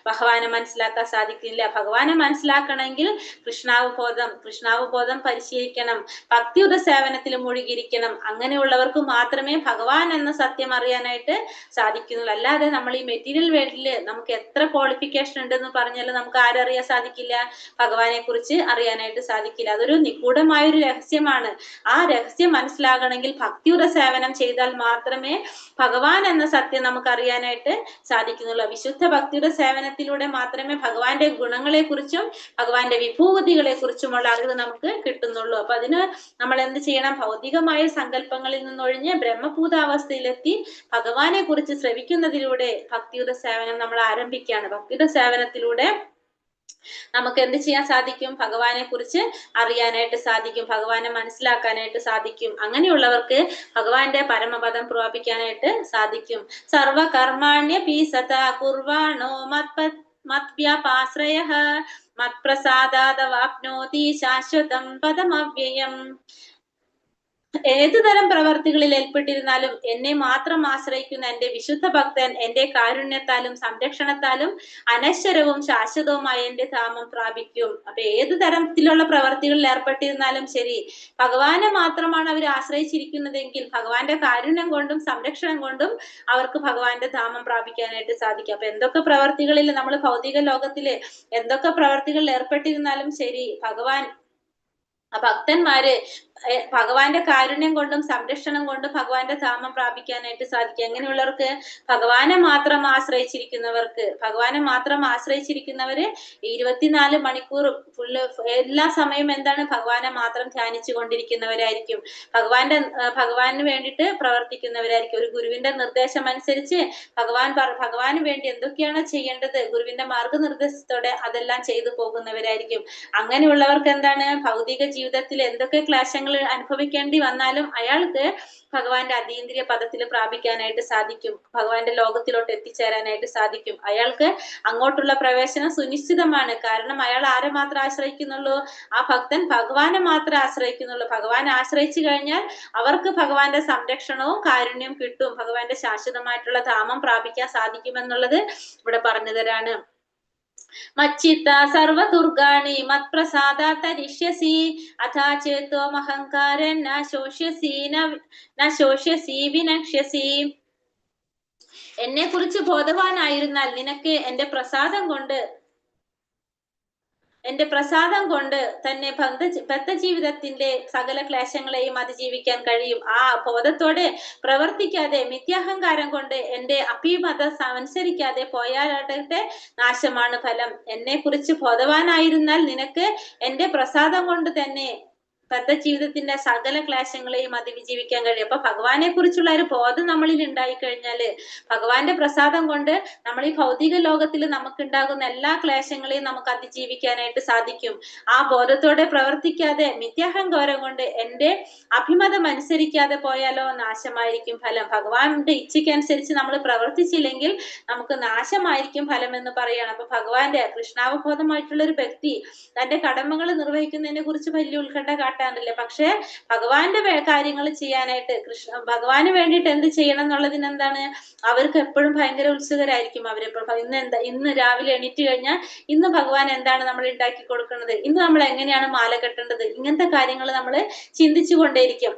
ഭഗവാനെ മനസ്സിലാക്കാൻ സാധിക്കില്ല. ഭഗവാനെ മനസ്സിലാക്കണമെങ്കിൽ കൃഷ്ണാവബോധം പരിശീലിക്കണം, ഭക്തിയുടെ സേവനത്തിൽ മുഴുകിയിരിക്കണം. അങ്ങനെയുള്ളവർക്ക് മാത്രമേ ഭഗവാൻ എന്ന സത്യം അറിയാനായിട്ട് സാധിക്കുന്നുള്ളൂ. അല്ലാതെ നമ്മൾ ഈ മെറ്റീരിയൽ വേൾഡില് നമുക്ക് എത്ര ക്വാളിഫിക്കേഷൻ ഉണ്ടെന്ന് പറഞ്ഞാലും നമുക്ക് ആരറിയാൻ സാധിക്കില്ല? ഭഗവാനെ കുറിച്ച് അറിയാനായിട്ട് സാധിക്കില്ല. അതൊരു നിഗൂഢമായൊരു രഹസ്യമാണ്. ആ രഹസ്യം മനസ്സിലാകണമെങ്കിൽ ഭക്തിയുടെ സേവനം ചെയ്താൽ മാത്രമേ ഭഗവാൻ എന്ന സത്യം നമുക്ക് അറിയാനായിട്ട് സാധിക്കുന്നുള്ളൂ. വിശുദ്ധ ഭക്തിയുടെ സേവനത്തിലൂടെ മാത്രമേ ഭഗവാന്റെ ഗുണങ്ങളെ കുറിച്ചും ഭഗവാന്റെ വിഭൂതികളെ കുറിച്ചുമുള്ള അറിവ് നമുക്ക് കിട്ടുന്നുള്ളൂ. അപ്പൊ അതിന് നമ്മൾ എന്ത് ചെയ്യണം? ഭൗതികമായ സങ്കല്പങ്ങളിൽ നിന്നൊഴിഞ്ഞ് ബ്രഹ്മഭൂതാവസ്ഥയിലെത്തി ഭഗവാനെ കുറിച്ച് ശ്രവിക്കുന്നതിലൂടെ ഭക്തിയുടെ സേവനം നമ്മൾ ആരംഭിക്കുകയാണ്. ഭക്തിയുടെ സേവനത്തിലൂടെ നമുക്ക് എന്ത് ചെയ്യാൻ സാധിക്കും? ഭഗവാനെ കുറിച്ച് അറിയാനായിട്ട് സാധിക്കും, ഭഗവാനെ മനസ്സിലാക്കാനായിട്ട് സാധിക്കും. അങ്ങനെയുള്ളവർക്ക് ഭഗവാന്റെ പരമപദം പ്രാപിക്കാനായിട്ട് സാധിക്കും. സർവകർമാണ്യപി സദാ കുർവാണോ മദ്വ്യാപാശ്രയഃ മത്പ്രസാദാദവാപ്നോതി ശാശ്വതം പദമവ്യയം. ഏതു തരം പ്രവർത്തികളിൽ ഏർപ്പെട്ടിരുന്നാലും എന്നെ മാത്രം ആശ്രയിക്കുന്ന എന്റെ വിശുദ്ധ ഭക്തൻ എന്റെ കാരുണ്യത്താലും സംരക്ഷണത്താലും അനശ്വരവും ശാശ്വതവുമായ എന്റെ ധാമം പ്രാപിക്കും. അപ്പൊ ഏതു തരത്തിലുള്ള പ്രവർത്തികളിൽ ഏർപ്പെട്ടിരുന്നാലും ശരി, ഭഗവാനെ മാത്രമാണ് അവർ ആശ്രയിച്ചിരിക്കുന്നതെങ്കിൽ ഭഗവാന്റെ കാരുണ്യം കൊണ്ടും സംരക്ഷണം കൊണ്ടും അവർക്ക് ഭഗവാന്റെ ധാമം പ്രാപിക്കാനായിട്ട് സാധിക്കും. അപ്പൊ എന്തൊക്കെ പ്രവർത്തികളിൽ നമ്മൾ ഭൗതിക ലോകത്തില് എന്തൊക്കെ പ്രവർത്തികളിൽ ഏർപ്പെട്ടിരുന്നാലും ശരി, ഭക്തന്മാര് ഭഗവാന്റെ കാരുണ്യം കൊണ്ടും സംരക്ഷണം കൊണ്ടും ഭഗവാന്റെ ധാമം പ്രാപിക്കാനായിട്ട് സാധിക്കും. എങ്ങനെയുള്ളവർക്ക്? ഭഗവാനെ മാത്രം ആശ്രയിച്ചിരിക്കുന്നവർക്ക്. ഭഗവാനെ മാത്രം ആശ്രയിച്ചിരിക്കുന്നവര് 24 മണിക്കൂറും എല്ലാ സമയവും എന്താണ്? ഭഗവാനെ മാത്രം ധ്യാനിച്ചു കൊണ്ടിരിക്കുന്നവരായിരിക്കും. ഭഗവാന് വേണ്ടിയിട്ട് പ്രവർത്തിക്കുന്നവരായിരിക്കും. ഒരു ഗുരുവിന്റെ നിർദ്ദേശം അനുസരിച്ച് ഭഗവാന് വേണ്ടി എന്തൊക്കെയാണോ ചെയ്യേണ്ടത്, ഗുരുവിന്റെ മാർഗനിർദ്ദേശത്തോടെ അതെല്ലാം ചെയ്തു പോകുന്നവരായിരിക്കും. അങ്ങനെയുള്ളവർക്ക് എന്താണ്? ഭൗതിക ജീവിതത്തിൽ എന്തൊക്കെ ക്ലേശങ്ങൾ അനുഭവിക്കേണ്ടി വന്നാലും അയാൾക്ക് ഭഗവാന്റെ അതീന്ദ്രിയ പദത്തിൽ പ്രാപിക്കാനായിട്ട് സാധിക്കും. ഭഗവാന്റെ ലോകത്തിലോട്ട് എത്തിച്ചേരാനായിട്ട് സാധിക്കും. അയാൾക്ക് അങ്ങോട്ടുള്ള പ്രവേശനം സുനിശ്ചിതമാണ്. കാരണം അയാൾ ആരെ മാത്രം ആശ്രയിക്കുന്നുള്ളൂ? ആ ഭക്തൻ ഭഗവാനെ മാത്രമേ ആശ്രയിക്കുന്നുള്ളൂ. ഭഗവാനെ ആശ്രയിച്ചു കഴിഞ്ഞാൽ അവർക്ക് ഭഗവാന്റെ സംരക്ഷണവും കാരുണ്യവും കിട്ടും. ഭഗവാന്റെ ശാശ്വതമായിട്ടുള്ള ധാമം പ്രാപിക്കാൻ സാധിക്കുമെന്നുള്ളത് ഇവിടെ പറഞ്ഞു തരാണ്. മച്ചിത്ത സർവദുർഗാണി മത്പ്രസാദാത്തരിഷ്യസി അഥാ ചേത്തോമഹങ്കാരൻ ന ശോഷ്യസി വിനക്ഷ്യസി. എന്നെ കുറിച്ച് ബോധവാനായിരുന്നാൽ നിനക്ക് എന്റെ പ്രസാദം കൊണ്ട് തന്നെ ബദ്ധജീവിതത്തിന്റെ സകല ക്ലേശങ്ങളെയും അതിജീവിക്കാൻ കഴിയും. ആ ബോധത്തോടെ പ്രവർത്തിക്കാതെ മിഥ്യാഹങ്കാരം കൊണ്ട് എന്റെ അഭിമത അനുസരിക്കാതെ പോയാലാകട്ടെ നാശമാണ് ഫലം. എന്നെ കുറിച്ച് ബോധവാനായിരുന്നാൽ നിനക്ക് എന്റെ പ്രസാദം കൊണ്ട് തന്നെ ബദ്ധജീവിതത്തിന്റെ സകല ക്ലേശങ്ങളെയും അതിജീവിക്കാൻ കഴിയും. അപ്പൊ ഭഗവാനെ കുറിച്ചുള്ള ഒരു ബോധം നമ്മളിൽ ഉണ്ടായിക്കഴിഞ്ഞാല് ഭഗവാന്റെ പ്രസാദം കൊണ്ട് നമ്മൾ ഈ ഭൗതിക ലോകത്തിൽ നമുക്കുണ്ടാകുന്ന എല്ലാ ക്ലേശങ്ങളെയും നമുക്ക് അതിജീവിക്കാനായിട്ട് സാധിക്കും. ആ ബോധത്തോടെ പ്രവർത്തിക്കാതെ മിഥ്യാഹങ്കാരം കൊണ്ട് എന്റെ അഭിമതം അനുസരിക്കാതെ പോയാലോ നാശമായിരിക്കും ഫലം. ഭഗവാന്റെ ഇച്ഛയ്ക്കനുസരിച്ച് നമ്മൾ പ്രവർത്തിച്ചില്ലെങ്കിൽ നമുക്ക് നാശമായിരിക്കും ഫലം എന്ന് പറയാണ്. അപ്പൊ ഭഗവാന്റെ കൃഷ്ണാവബോധമായിട്ടുള്ള ഒരു വ്യക്തി തന്റെ കടമകൾ നിർവഹിക്കുന്നതിനെ കുറിച്ച് വലിയ ഉത്കണ്ഠ കാട്ടാറില്ല. പക്ഷെ ഭഗവാന്റെ കാര്യങ്ങൾ ചെയ്യാനായിട്ട് ഭഗവാന് വേണ്ടിയിട്ട് എന്ത് ചെയ്യണം എന്നുള്ളതിന് എന്താണ്? അവർക്ക് എപ്പോഴും ഭയങ്കര ഉത്സുകരായിരിക്കും. ഇന്ന് രാവിലെ എണീറ്റ് കഴിഞ്ഞാൽ ഇന്ന് ഭഗവാൻ എന്താണ് നമ്മൾ ഉണ്ടാക്കി കൊടുക്കുന്നത്, ഇന്ന് നമ്മൾ എങ്ങനെയാണ് മാല കെട്ടേണ്ടത്, ഇങ്ങനത്തെ കാര്യങ്ങൾ നമ്മൾ ചിന്തിച്ചു കൊണ്ടേയിരിക്കും.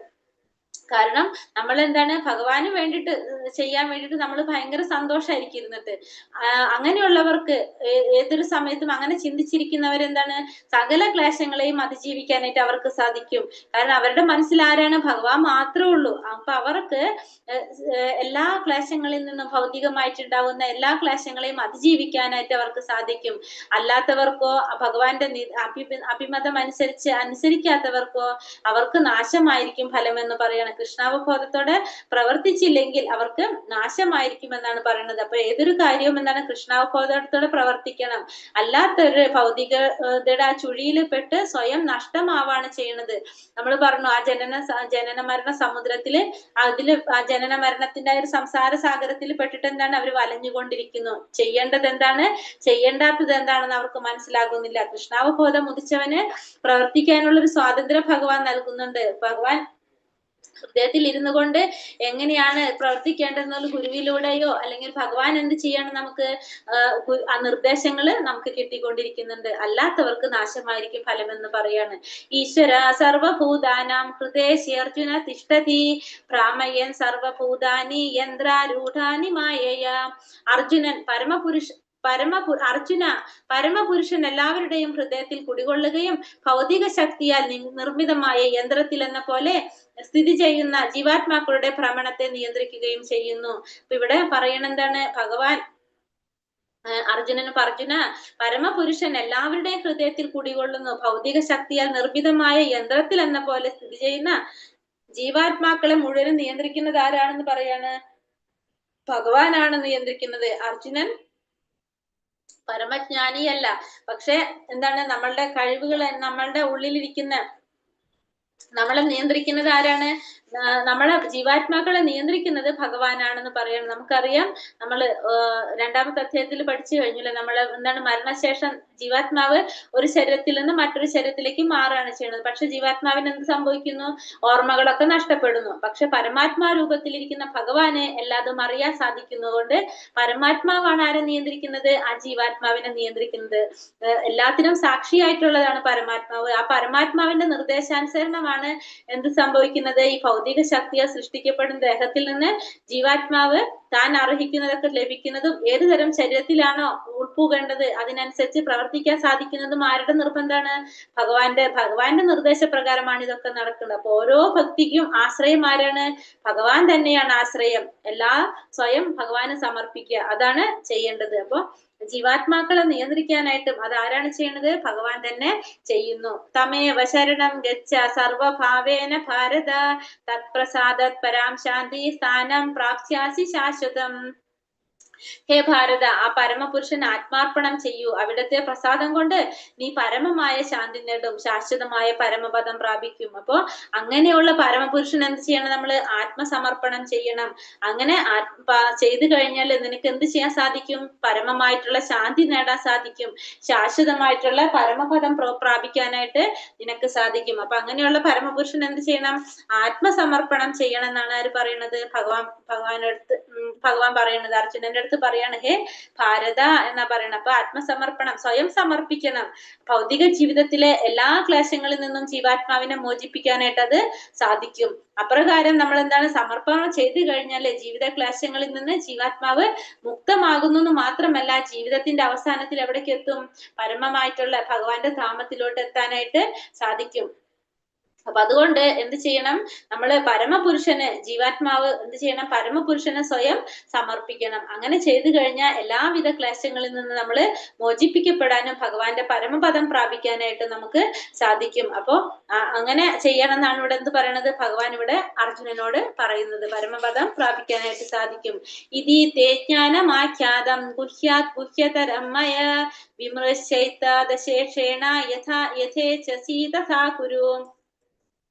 കാരണം നമ്മൾ എന്താണ്? ഭഗവാന് വേണ്ടിയിട്ട് ചെയ്യാൻ വേണ്ടിയിട്ട് നമ്മൾ ഭയങ്കര സന്തോഷമായിരിക്കും ഇരുന്നിട്ട്. അങ്ങനെയുള്ളവർക്ക് ഏതൊരു സമയത്തും അങ്ങനെ ചിന്തിച്ചിരിക്കുന്നവരെന്താണ്? സകല ക്ലേശങ്ങളെയും അതിജീവിക്കാനായിട്ട് അവർക്ക് സാധിക്കും. കാരണം അവരുടെ മനസ്സിൽ ആരാണ്? ഭഗവാൻ മാത്രമേ ഉള്ളൂ. അപ്പൊ അവർക്ക് എല്ലാ ക്ലേശങ്ങളിൽ നിന്നും ഭൗതികമായിട്ടുണ്ടാവുന്ന എല്ലാ ക്ലേശങ്ങളെയും അതിജീവിക്കാനായിട്ട് അവർക്ക് സാധിക്കും. അല്ലാത്തവർക്കോ ഭഗവാന്റെ അഭിമതം അനുസരിക്കാത്തവർക്കോ അവർക്ക് നാശമായിരിക്കും ഫലം എന്ന് പറയണം. കൃഷ്ണാവബോധത്തോടെ പ്രവർത്തിച്ചില്ലെങ്കിൽ അവർക്ക് നാശമായിരിക്കും എന്നാണ് പറയുന്നത്. അപ്പൊ ഏതൊരു കാര്യവും എന്താണ്? കൃഷ്ണാവബോധത്തോടെ പ്രവർത്തിക്കണം. അല്ലാത്തൊരു ഭൗതികതയുടെ ആ ചുഴിയിൽ പെട്ട് സ്വയം നഷ്ടമാവാണ് ചെയ്യുന്നത്. നമ്മൾ പറഞ്ഞു ആ ജനന മരണ സമുദ്രത്തില് ആ ജനന മരണത്തിന്റെ ഒരു സംസാര സാഗരത്തിൽ പെട്ടിട്ട് എന്താണ്? അവർ വലഞ്ഞുകൊണ്ടിരിക്കുന്നു. ചെയ്യേണ്ടത് എന്താണ്, ചെയ്യേണ്ടാത്തത് എന്താണെന്ന് അവർക്ക് മനസ്സിലാകുന്നില്ല. കൃഷ്ണാവബോധം ഉദിച്ചവന് പ്രവർത്തിക്കാനുള്ള ഒരു സ്വാതന്ത്ര്യം ഭഗവാൻ നൽകുന്നുണ്ട്. ഭഗവാൻ ഹൃദയത്തിൽ ഇരുന്നു കൊണ്ട് എങ്ങനെയാണ് പ്രവർത്തിക്കേണ്ടതെന്നുള്ള ഗുരുവിലൂടെയോ അല്ലെങ്കിൽ ഭഗവാൻ എന്ത് ചെയ്യണം നമുക്ക് ആ നിർദ്ദേശങ്ങള് നമുക്ക് കിട്ടിക്കൊണ്ടിരിക്കുന്നുണ്ട്. അല്ലാത്തവർക്ക് നാശമായിരിക്കും ഫലം എന്ന് പറയാണ്. ഈശ്വര സർവഭൂതാനാം ഹൃദയ അർജുന തിഷ്ഠതി പ്രാമയൻ സർവഭൂതാനി യന്ത്രാരൂഢാനി മായയ. അർജുനൻ പരമപുരുഷൻ എല്ലാവരുടെയും ഹൃദയത്തിൽ കുടികൊള്ളുകയും ഭൗതിക ശക്തിയാൽ നിർമ്മിതമായ യന്ത്രത്തിൽ എന്ന പോലെ സ്ഥിതി ചെയ്യുന്ന ജീവാത്മാക്കളുടെ ഭ്രമണത്തെ നിയന്ത്രിക്കുകയും ചെയ്യുന്നു. അപ്പൊ ഇവിടെ പറയണെന്താണ്? ഭഗവാൻ അർജുന പരമപുരുഷൻ എല്ലാവരുടെയും ഹൃദയത്തിൽ കുടികൊള്ളുന്നു. ഭൗതിക ശക്തിയാൽ നിർമ്മിതമായ യന്ത്രത്തിൽ എന്ന പോലെ സ്ഥിതി ചെയ്യുന്ന ജീവാത്മാക്കളെ മുഴുവനും നിയന്ത്രിക്കുന്നത് ആരാണെന്ന് പറയാണ്? ഭഗവാനാണ് നിയന്ത്രിക്കുന്നത്. അർജുനൻ പരമജ്ഞാനിയല്ല. പക്ഷെ എന്താണ്? നമ്മളുടെ കഴിവുകൾ, നമ്മളുടെ ഉള്ളിലിരിക്കുന്ന നമ്മളെ നിയന്ത്രിക്കുന്നത് ആരാണ്? നമ്മളെ ജീവാത്മാക്കളെ നിയന്ത്രിക്കുന്നത് ഭഗവാനാണെന്ന് പറയണം. നമുക്കറിയാം, നമ്മള് രണ്ടാമത്തെ അധ്യായത്തിൽ പഠിച്ചു കഴിഞ്ഞില്ലേ, നമ്മള് എന്താണ് മരണശേഷം ജീവാത്മാവ് ഒരു ശരീരത്തിൽ നിന്ന് മറ്റൊരു ശരീരത്തിലേക്ക് മാറുകയാണ് ചെയ്യുന്നത്. പക്ഷെ ജീവാത്മാവിന് എന്ത് സംഭവിക്കുന്നു? ഓർമ്മകളൊക്കെ നഷ്ടപ്പെടുന്നു. പക്ഷെ പരമാത്മാ രൂപത്തിലിരിക്കുന്ന ഭഗവാന് എല്ലാതും അറിയാൻ സാധിക്കുന്നതുകൊണ്ട് പരമാത്മാവാണ് ആരെ നിയന്ത്രിക്കുന്നത്? ആ ജീവാത്മാവിനെ നിയന്ത്രിക്കുന്നത്. എല്ലാത്തിനും സാക്ഷിയായിട്ടുള്ളതാണ് പരമാത്മാവ്. ആ പരമാത്മാവിന്റെ നിർദ്ദേശാനുസരണമാണ് എന്ത് സംഭവിക്കുന്നത്? ഈ ഭൗതിക ശക്തിയെ സൃഷ്ടിക്കപ്പെടുന്ന ദേഹത്തിൽ നിന്ന് ജീവാത്മാവ് താൻ അർഹിക്കുന്നതൊക്കെ ലഭിക്കുന്നതും ഏത് തരം ശരീരത്തിലാണോ ഉൾപ്പുകേണ്ടത് അതിനനുസരിച്ച് പ്രവർത്തിക്കാൻ സാധിക്കുന്നതും ആരുടെ നിർബന്ധമാണ്? ഭഗവാന്റെ നിർദ്ദേശപ്രകാരമാണ് ഇതൊക്കെ നടക്കുന്നത്. അപ്പൊ ഓരോ ഭക്തിക്കും ആശ്രയം ആരാണ്? ഭഗവാൻ തന്നെയാണ് ആശ്രയം. സ്വയം ഭഗവാന് സമർപ്പിക്കുക, അതാണ് ചെയ്യേണ്ടത്. അപ്പൊ ജീവാത്മാക്കളെ നിയന്ത്രിക്കാനായിട്ടും അതാരാണ് ചെയ്യുന്നത്? ഭഗവാൻ തന്നെ ചെയ്യുന്നു. തമേവ ശരണം ഗച്ഛ സർവഭാവേന ഭാരത തത്പ്രസാദത് പരാം ശാന്തി സ്ഥാനം പ്രാപ്സ്യാസി ശാശ്വതം. ഹേ ഭാരത, ആ പരമപുരുഷന് ആത്മാർപ്പണം ചെയ്യൂ. അവിടത്തെ പ്രസാദം കൊണ്ട് നീ പരമമായ ശാന്തി നേടും, ശാശ്വതമായ പരമപദം പ്രാപിക്കും. അപ്പോ അങ്ങനെയുള്ള പരമപുരുഷൻ എന്ത് ചെയ്യണം? നമ്മള് ആത്മസമർപ്പണം ചെയ്യണം. അങ്ങനെ ചെയ്തു കഴിഞ്ഞാൽ നിനക്ക് എന്ത് ചെയ്യാൻ സാധിക്കും? പരമമായിട്ടുള്ള ശാന്തി നേടാൻ സാധിക്കും, ശാശ്വതമായിട്ടുള്ള പരമപദം പ്രാപിക്കാനായിട്ട് നിനക്ക് സാധിക്കും. അപ്പൊ അങ്ങനെയുള്ള പരമപുരുഷൻ എന്ത് ചെയ്യണം? ആത്മസമർപ്പണം ചെയ്യണം എന്നാണ് ആര് പറയുന്നത്? ഭഗവാൻ പറയുന്നത്. അർജുനന്റെ അടുത്ത് പറയാണ്, ഹേ ഭാരത എന്നാ പറയണത്. അപ്പൊ ആത്മസമർപ്പണം, സ്വയം സമർപ്പിക്കണം. ഭൗതിക ജീവിതത്തിലെ എല്ലാ ക്ലേശങ്ങളിൽ നിന്നും ജീവാത്മാവിനെ മോചിപ്പിക്കാനായിട്ട് അത് സാധിക്കും. അപ്രകാരം നമ്മൾ എന്താണ് സമർപ്പണം ചെയ്തു കഴിഞ്ഞാല് ജീവിത ക്ലേശങ്ങളിൽ നിന്ന് ജീവാത്മാവ് മുക്തമാകുന്നു എന്ന് മാത്രമല്ല, ജീവിതത്തിന്റെ അവസാനത്തിൽ എവിടേക്ക് എത്തും? പരമമായിട്ടുള്ള ഭഗവാന്റെ ധാമത്തിലോട്ട് എത്താനായിട്ട് സാധിക്കും. അപ്പൊ അതുകൊണ്ട് എന്ത് ചെയ്യണം? നമ്മള് പരമപുരുഷന്, ജീവാത്മാവ് എന്ത് ചെയ്യണം? പരമപുരുഷനെ സ്വയം സമർപ്പിക്കണം. അങ്ങനെ ചെയ്തു കഴിഞ്ഞാൽ എല്ലാവിധ ക്ലേശങ്ങളിൽ നിന്ന് നമ്മള് മോചിപ്പിക്കപ്പെടാനും ഭഗവാന്റെ പരമപദം പ്രാപിക്കാനായിട്ട് നമുക്ക് സാധിക്കും. അപ്പൊ അങ്ങനെ ചെയ്യണം എന്നാണ് ഇവിടെ എന്ത് പറയണത്? ഭഗവാൻ ഇവിടെ അർജുനനോട് പറയുന്നത്. പരമപദം പ്രാപിക്കാനായിട്ട് സാധിക്കും. ഇതി തേ ജ്ഞാനമാഖ്യാതം ഗുഹ്യാത് ഗുഹ്യതരം മയ വിമൃശ്ചൈതദശേഷേണ യഥേച്ഛസി തഥാ കുരു.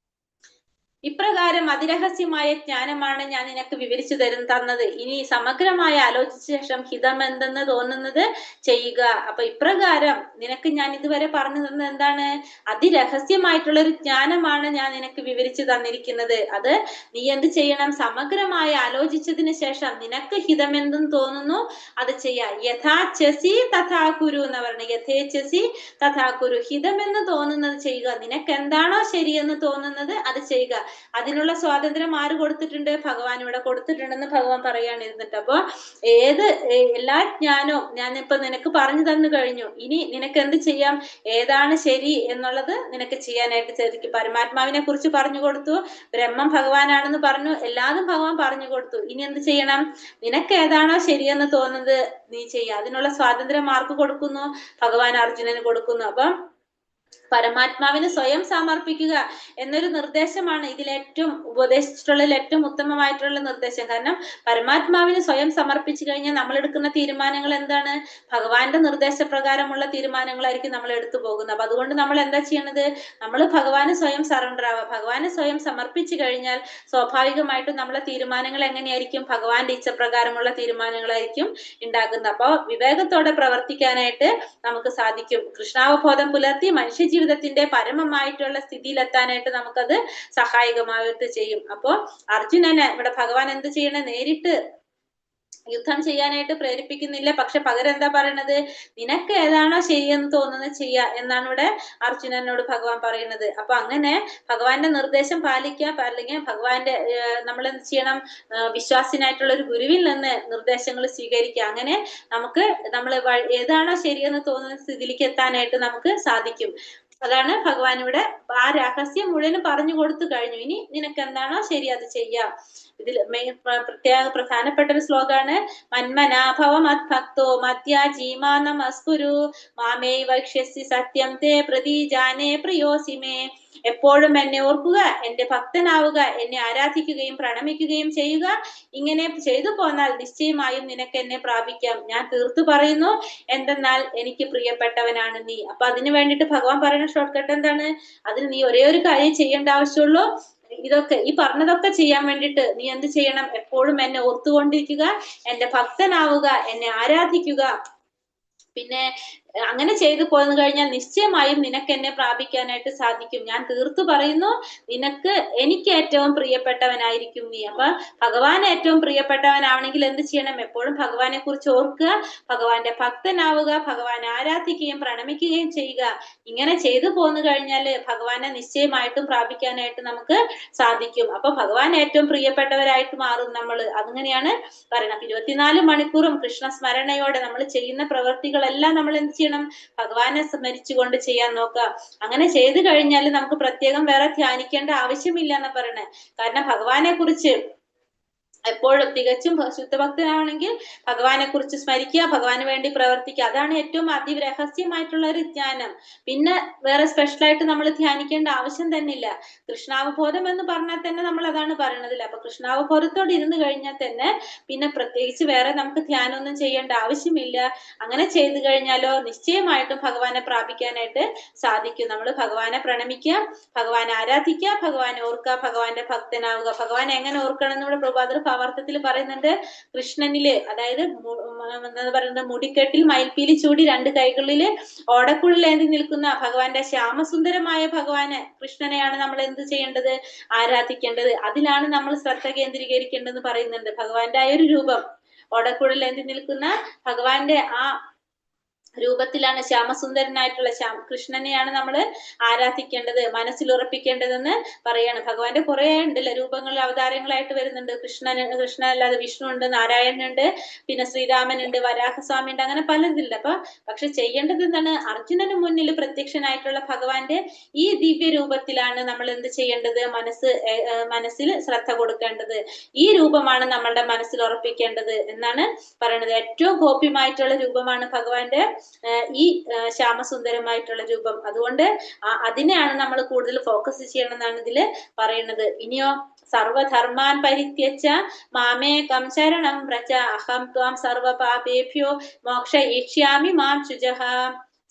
ഇപ്രകാരം അതിരഹസ്യമായ ജ്ഞാനമാണ് ഞാൻ നിനക്ക് വിവരിച്ചു തന്നത്. ഇനി സമഗ്രമായി ആലോചിച്ച ശേഷം ഹിതമെന്തെന്ന് തോന്നുന്നത് ചെയ്യുക. അപ്പൊ ഇപ്രകാരം നിനക്ക് ഞാൻ ഇതുവരെ പറഞ്ഞു തന്നത് എന്താണ്? അതിരഹസ്യമായിട്ടുള്ള ഒരു ജ്ഞാനമാണ് ഞാൻ നിനക്ക് വിവരിച്ചു തന്നിരിക്കുന്നത്. അത് നീ എന്ത് ചെയ്യണം? സമഗ്രമായി ആലോചിച്ചതിന് ശേഷം നിനക്ക് ഹിതമെന്തെന്ന് തോന്നുന്നു അത് ചെയ്യാ. യഥാച്ഛസി തഥാ കുരു എന്ന് പറയുന്നത്. യഥേച്ഛസി തഥാ കുരു. ഹിതമെന്ന് തോന്നുന്നത് ചെയ്യുക. നിനക്ക് എന്താണോ ശരിയെന്ന് തോന്നുന്നത് അത് ചെയ്യുക. അതിനുള്ള സ്വാതന്ത്ര്യം ആര് കൊടുത്തിട്ടുണ്ട്? ഭഗവാൻ ഇവിടെ കൊടുത്തിട്ടുണ്ടെന്ന് ഭഗവാൻ പറയാണ് ഇരുന്നിട്ട്. അപ്പൊ എല്ലാ ജ്ഞാനവും ഞാനിപ്പോ നിനക്ക് പറഞ്ഞു തന്നു കഴിഞ്ഞു. ഇനി നിനക്ക് എന്ത് ചെയ്യാം? ഏതാണ് ശരി എന്നുള്ളത് നിനക്ക് ചെയ്യാനായിട്ട് സാധിക്കും. പരമാത്മാവിനെ കുറിച്ച് പറഞ്ഞു കൊടുത്തു, ബ്രഹ്മം ഭഗവാനാണെന്ന് പറഞ്ഞു, എല്ലാതും ഭഗവാൻ പറഞ്ഞു കൊടുത്തു. ഇനി എന്ത് ചെയ്യണം? നിനക്ക് ഏതാണോ ശരിയെന്ന് തോന്നുന്നത് നീ ചെയ്യുക. അതിനുള്ള സ്വാതന്ത്ര്യം ആർക്ക് കൊടുക്കുന്നു? ഭഗവാൻ അർജുനന് കൊടുക്കുന്നു. അപ്പം പരമാത്മാവിന് സ്വയം സമർപ്പിക്കുക എന്നൊരു നിർദ്ദേശമാണ് ഇതിലേറ്റവും ഉപദേശിച്ചിട്ടുള്ളതിൽ ഏറ്റവും ഉത്തമമായിട്ടുള്ള നിർദ്ദേശം. കാരണം പരമാത്മാവിന് സ്വയം സമർപ്പിച്ചു കഴിഞ്ഞാൽ നമ്മൾ എടുക്കുന്ന തീരുമാനങ്ങൾ എന്താണ്? ഭഗവാന്റെ നിർദ്ദേശപ്രകാരമുള്ള തീരുമാനങ്ങളായിരിക്കും നമ്മൾ എടുത്തു പോകുന്നത്. അപ്പൊ അതുകൊണ്ട് നമ്മൾ എന്താ ചെയ്യണത്? നമ്മൾ ഭഗവാന് സ്വയം സറണ്ടർ ആവുക. ഭഗവാന് സ്വയം സമർപ്പിച്ചു കഴിഞ്ഞാൽ സ്വാഭാവികമായിട്ടും നമ്മളെ തീരുമാനങ്ങൾ എങ്ങനെയായിരിക്കും? ഭഗവാന്റെ ഇച്ഛപ്രകാരമുള്ള തീരുമാനങ്ങളായിരിക്കും ഉണ്ടാകുന്നത്. അപ്പൊ വിവേകത്തോടെ പ്രവർത്തിക്കാനായിട്ട് നമുക്ക് സാധിക്കും. കൃഷ്ണാവബോധം പുലർത്തി മനുഷ്യ ജീവിതത്തിന്റെ പരമമായിട്ടുള്ള സ്ഥിതിയിലെത്താനായിട്ട് നമുക്കത് സഹായകമായിട്ട് ചെയ്യും. അപ്പോ അർജുനനെ ഇവിടെ ഭഗവാൻ എന്ത് ചെയ്യണ? നേരിട്ട് യുദ്ധം ചെയ്യാനായിട്ട് പ്രേരിപ്പിക്കുന്നില്ല. പക്ഷെ പകരം എന്താ പറയണത്? നിനക്ക് ഏതാണോ ശരിയെന്ന് തോന്നുന്നത് ചെയ്യുക എന്നാണ് ഇവിടെ അർജുനനോട് ഭഗവാൻ പറയുന്നത്. അപ്പൊ അങ്ങനെ ഭഗവാന്റെ നിർദ്ദേശം പാലിക്കുക. അല്ലെങ്കിൽ ഭഗവാന്റെ നമ്മൾ എന്ത് ചെയ്യണം? വിശ്വാസിനായിട്ടുള്ള ഒരു ഗുരുവിൽ നിന്ന് നിർദ്ദേശങ്ങൾ സ്വീകരിക്കുക. അങ്ങനെ നമ്മൾ ഏതാണോ ശരിയെന്ന് തോന്നുന്ന സ്ഥിതിയിലേക്ക് എത്താനായിട്ട് നമുക്ക് സാധിക്കും. അതാണ് ഭഗവാൻ ഇവിടെ ആ രഹസ്യം മുഴുവനും പറഞ്ഞു കൊടുത്തു കഴിഞ്ഞു. ഇനി നിനക്ക് എന്താണോ ശരി അത് ചെയ്യാം. ഇതിൽ പ്രധാനപ്പെട്ട ഒരു ശ്ലോകാണ് മന്മനാഭവ മദ്ഭക്തോ മദ്യാജീമാ നമസ്കുരു മാമേ വക്ഷ്യസി സത്യം തേ പ്രതീജാനേ പ്രിയോസിമേ. എപ്പോഴും എന്നെ ഓർക്കുക, എന്റെ ഭക്തനാവുക, എന്നെ ആരാധിക്കുകയും പ്രണമിക്കുകയും ചെയ്യുക. ഇങ്ങനെ ചെയ്തു പോന്നാൽ നിശ്ചയമായും നിനക്ക് എന്നെ പ്രാപിക്കാം. ഞാൻ തീർത്തു പറയുന്നു, എന്തെന്നാൽ എനിക്ക് പ്രിയപ്പെട്ടവനാണ് നീ. അപ്പൊ അതിനു വേണ്ടിയിട്ട് ഭഗവാൻ പറയുന്ന ഷോർട്ട് കട്ട് എന്താണ്? അതിന് നീ ഒരേ ഒരു കാര്യം ചെയ്യേണ്ട ആവശ്യമുള്ളൂ. ഇതൊക്കെ ഈ പറഞ്ഞതൊക്കെ ചെയ്യാൻ വേണ്ടിയിട്ട് നീ എന്ത് ചെയ്യണം? എപ്പോഴും എന്നെ ഓർത്തുകൊണ്ടിരിക്കുക, എന്റെ ഭക്തനാവുക, എന്നെ ആരാധിക്കുക. പിന്നെ അങ്ങനെ ചെയ്തു പോന്നു കഴിഞ്ഞാൽ നിശ്ചയമായും നിനക്ക് എന്നെ പ്രാപിക്കാനായിട്ട് സാധിക്കും. ഞാൻ തീർത്തു പറയുന്നു, എനിക്ക് ഏറ്റവും പ്രിയപ്പെട്ടവനായിരിക്കും നീ. അപ്പൊ ഭഗവാൻ ഏറ്റവും പ്രിയപ്പെട്ടവനാവണമെങ്കിൽ എന്ത് ചെയ്യണം? എപ്പോഴും ഭഗവാനെ കുറിച്ച് ഓർക്കുക, ഭഗവാന്റെ ഭക്തനാവുക, ഭഗവാനെ ആരാധിക്കുകയും പ്രണമിക്കുകയും ചെയ്യുക. ഇങ്ങനെ ചെയ്തു പോന്നു കഴിഞ്ഞാൽ ഭഗവാനെ നിശ്ചയമായിട്ടും പ്രാപിക്കാനായിട്ട് നമുക്ക് സാധിക്കും. അപ്പൊ ഭഗവാൻ ഏറ്റവും പ്രിയപ്പെട്ടവരായിട്ട് മാറും നമ്മൾ. അങ്ങനെയാണ് പറയുന്നത്. 24 മണിക്കൂറും കൃഷ്ണ സ്മരണയോടെ നമ്മൾ ചെയ്യുന്ന പ്രവൃത്തികളെല്ലാം നമ്മൾ എന്ത് ചെയ്യണം? ഭഗവാനെ സ്മരിച്ചുകൊണ്ട് ചെയ്യാൻ നോക്കുക. അങ്ങനെ ചെയ്തു കഴിഞ്ഞാൽ നമുക്ക് പ്രത്യേകം വേറെ ധ്യാനിക്കേണ്ട ആവശ്യമില്ല എന്ന് പറയണേ. കാരണം ഭഗവാനെ കുറിച്ച് എപ്പോഴും തികച്ചും ശുദ്ധഭക്തനാണെങ്കിൽ ഭഗവാനെ കുറിച്ച് സ്മരിക്കുക, ഭഗവാന് വേണ്ടി പ്രവർത്തിക്കുക. അതാണ് ഏറ്റവും അതിരഹസ്യമായിട്ടുള്ള ഒരു ധ്യാനം. പിന്നെ വേറെ സ്പെഷ്യലായിട്ട് നമ്മൾ ധ്യാനിക്കേണ്ട ആവശ്യം തന്നെ ഇല്ല. കൃഷ്ണാവബോധം എന്ന് പറഞ്ഞാൽ തന്നെ നമ്മൾ അതാണ് പറയണതില്ല. അപ്പൊ കൃഷ്ണാവബോധത്തോട് ഇരുന്ന് കഴിഞ്ഞാൽ തന്നെ പിന്നെ പ്രത്യേകിച്ച് വേറെ നമുക്ക് ധ്യാനമൊന്നും ചെയ്യേണ്ട ആവശ്യമില്ല. അങ്ങനെ ചെയ്തു കഴിഞ്ഞാലോ നിശ്ചയമായിട്ടും ഭഗവാനെ പ്രാപിക്കാനായിട്ട് സാധിക്കും. നമ്മൾ ഭഗവാനെ പ്രണമിക്കുക, ഭഗവാനെ ആരാധിക്കുക, ഭഗവാനെ ഓർക്കുക, ഭഗവാന്റെ ഭക്തനാവുക. ഭഗവാനെ എങ്ങനെ ഓർക്കണം എന്ന് ഇവിടെ പ്രഭാതർ ഭാവാർത്ഥത്തിൽ പറയുന്നുണ്ട്. കൃഷ്ണനില്, അതായത് എന്താ പറയുന്നത്, മുടിക്കെട്ടിൽ മയിൽപ്പീലി ചൂടി 2 കൈകളില് ഓടക്കുഴലേന്തി നിൽക്കുന്ന ഭഗവാന്റെ ശ്യാമസുന്ദരമായ ഭഗവാനെ, കൃഷ്ണനെയാണ് നമ്മൾ എന്ത് ചെയ്യേണ്ടത്? ആരാധിക്കേണ്ടത്. അതിലാണ് നമ്മൾ ശ്രദ്ധ കേന്ദ്രീകരിക്കേണ്ടതെന്ന് പറയുന്നുണ്ട്. ഭഗവാന്റെ ആ ഒരു രൂപം, ഓടക്കുഴലേന്തി നിൽക്കുന്ന ഭഗവാന്റെ ആ രൂപത്തിലാണ്, ശ്യാമസുന്ദരനായിട്ടുള്ള കൃഷ്ണനെയാണ് നമ്മൾ ആരാധിക്കേണ്ടത്, മനസ്സിൽ ഉറപ്പിക്കേണ്ടതെന്ന് പറയാണ്. ഭഗവാന്റെ കുറെ ഉണ്ടല്ലോ രൂപങ്ങൾ, അവതാരങ്ങളായിട്ട് വരുന്നുണ്ട്. കൃഷ്ണനല്ലാതെ വിഷ്ണു ഉണ്ട്, നാരായണനുണ്ട്, പിന്നെ ശ്രീരാമനുണ്ട്, വരാഹസ്വാമി ഉണ്ട്, അങ്ങനെ പലതില്ല. പക്ഷെ ചെയ്യേണ്ടത് എന്താണ്? അർജുനന് മുന്നിൽ പ്രത്യക്ഷനായിട്ടുള്ള ഭഗവാന്റെ ഈ ദിവ്യ രൂപത്തിലാണ് നമ്മൾ എന്ത് ചെയ്യേണ്ടത്? മനസ്സിൽ ശ്രദ്ധ കൊടുക്കേണ്ടത്. ഈ രൂപമാണ് നമ്മളുടെ മനസ്സിൽ ഉറപ്പിക്കേണ്ടത് എന്നാണ് പറയണത്. ഏറ്റവും ഗോപ്യമായിട്ടുള്ള രൂപമാണ് ഭഗവാന്റെ ഈ ശ്യാമസുന്ദരമായിട്ടുള്ള രൂപം. അതുകൊണ്ട് അതിനെയാണ് നമ്മൾ കൂടുതൽ ഫോക്കസ് ചെയ്യണമെന്നാണ് ഇതില് പറയുന്നത്. ഇനിയോ, സർവധർമാൻ പരിത്യജ മാമേകം ശരണം വ്രജ അഹം ത്വാം സർവപാപേഭ്യോ മോക്ഷയിഷ്യാമി മാം ശുചഃ.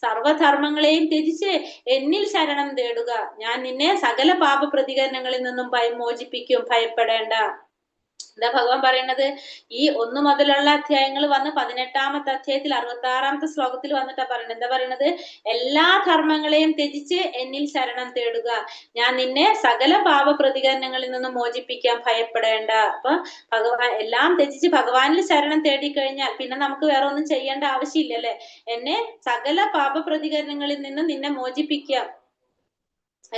സർവധർമ്മങ്ങളെയും ത്യജിച്ച് എന്നിൽ ശരണം തേടുക, ഞാൻ നിന്നെ സകല പാപ പ്രതികരണങ്ങളിൽ നിന്നും മോചിപ്പിക്കും, ഭയപ്പെടേണ്ട. എന്താ ഭഗവാൻ പറയുന്നത്? ഈ 1 മുതലുള്ള അധ്യായങ്ങൾ വന്ന് 18ാമത്തെ അധ്യായത്തിൽ 66ാമത്തെ ശ്ലോകത്തിൽ വന്നിട്ടാ പറയുന്നത്. എന്താ പറയുന്നത്? എല്ലാ ധർമ്മങ്ങളെയും ത്യജിച്ച് എന്നിൽ ശരണം തേടുക, ഞാൻ നിന്നെ സകല പാപ പ്രതികരണങ്ങളിൽ നിന്നും മോചിപ്പിക്കാൻ, ഭയപ്പെടേണ്ട. അപ്പൊ ഭഗവാൻ എല്ലാം ത്യജിച്ച് ഭഗവാനിൽ ശരണം തേടിക്കഴിഞ്ഞാൽ പിന്നെ നമുക്ക് വേറെ ഒന്നും ചെയ്യേണ്ട ആവശ്യമില്ലല്ലേ. എന്നെ സകല പാപ പ്രതികരണങ്ങളിൽ നിന്നും നിന്നെ മോചിപ്പിക്കാം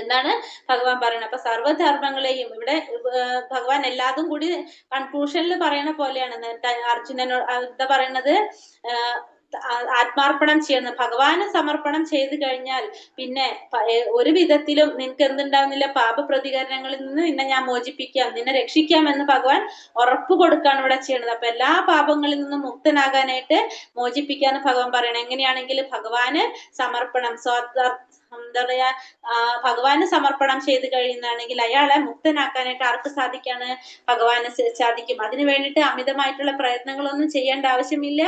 എന്നാണ് ഭഗവാൻ പറയുന്നത്. അപ്പൊ സർവ്വധർമ്മങ്ങളെയും ഇവിടെ ഭഗവാൻ എല്ലാതും കൂടി കൺക്ലൂഷനിൽ പറയണ പോലെയാണ്. അർജുനനോട് എന്താ പറയണത്? ആത്മാർപ്പണം ചെയ്യണം. ഭഗവാന് സമർപ്പണം ചെയ്തു കഴിഞ്ഞാൽ പിന്നെ ഒരു വിധത്തിലും നിനക്ക് എന്തുണ്ടാവുന്നില്ല? പാപ പ്രതികരണങ്ങളിൽ നിന്ന് നിന്നെ ഞാൻ മോചിപ്പിക്കാം, നിന്നെ രക്ഷിക്കാം എന്ന് ഭഗവാൻ ഉറപ്പ് കൊടുക്കാണ് ഇവിടെ ചെയ്യണത്. അപ്പൊ എല്ലാ പാപങ്ങളിൽ നിന്നും മുക്തനാകാനായിട്ട് മോചിപ്പിക്കാന്ന് ഭഗവാൻ പറയണം. എങ്ങനെയാണെങ്കിൽ ഭഗവാന് സമർപ്പണം, എന്താ പറയാ, ഭഗവാന് സമർപ്പണം ചെയ്ത് കഴിയുന്നതാണെങ്കിൽ അയാളെ മുക്തനാക്കാനായിട്ട് ആർക്ക് സാധിക്കാണ്? ഭഗവാന് സാധിക്കും. അതിനു വേണ്ടിയിട്ട് അമിതമായിട്ടുള്ള പ്രയത്നങ്ങളൊന്നും ചെയ്യേണ്ട ആവശ്യമില്ല.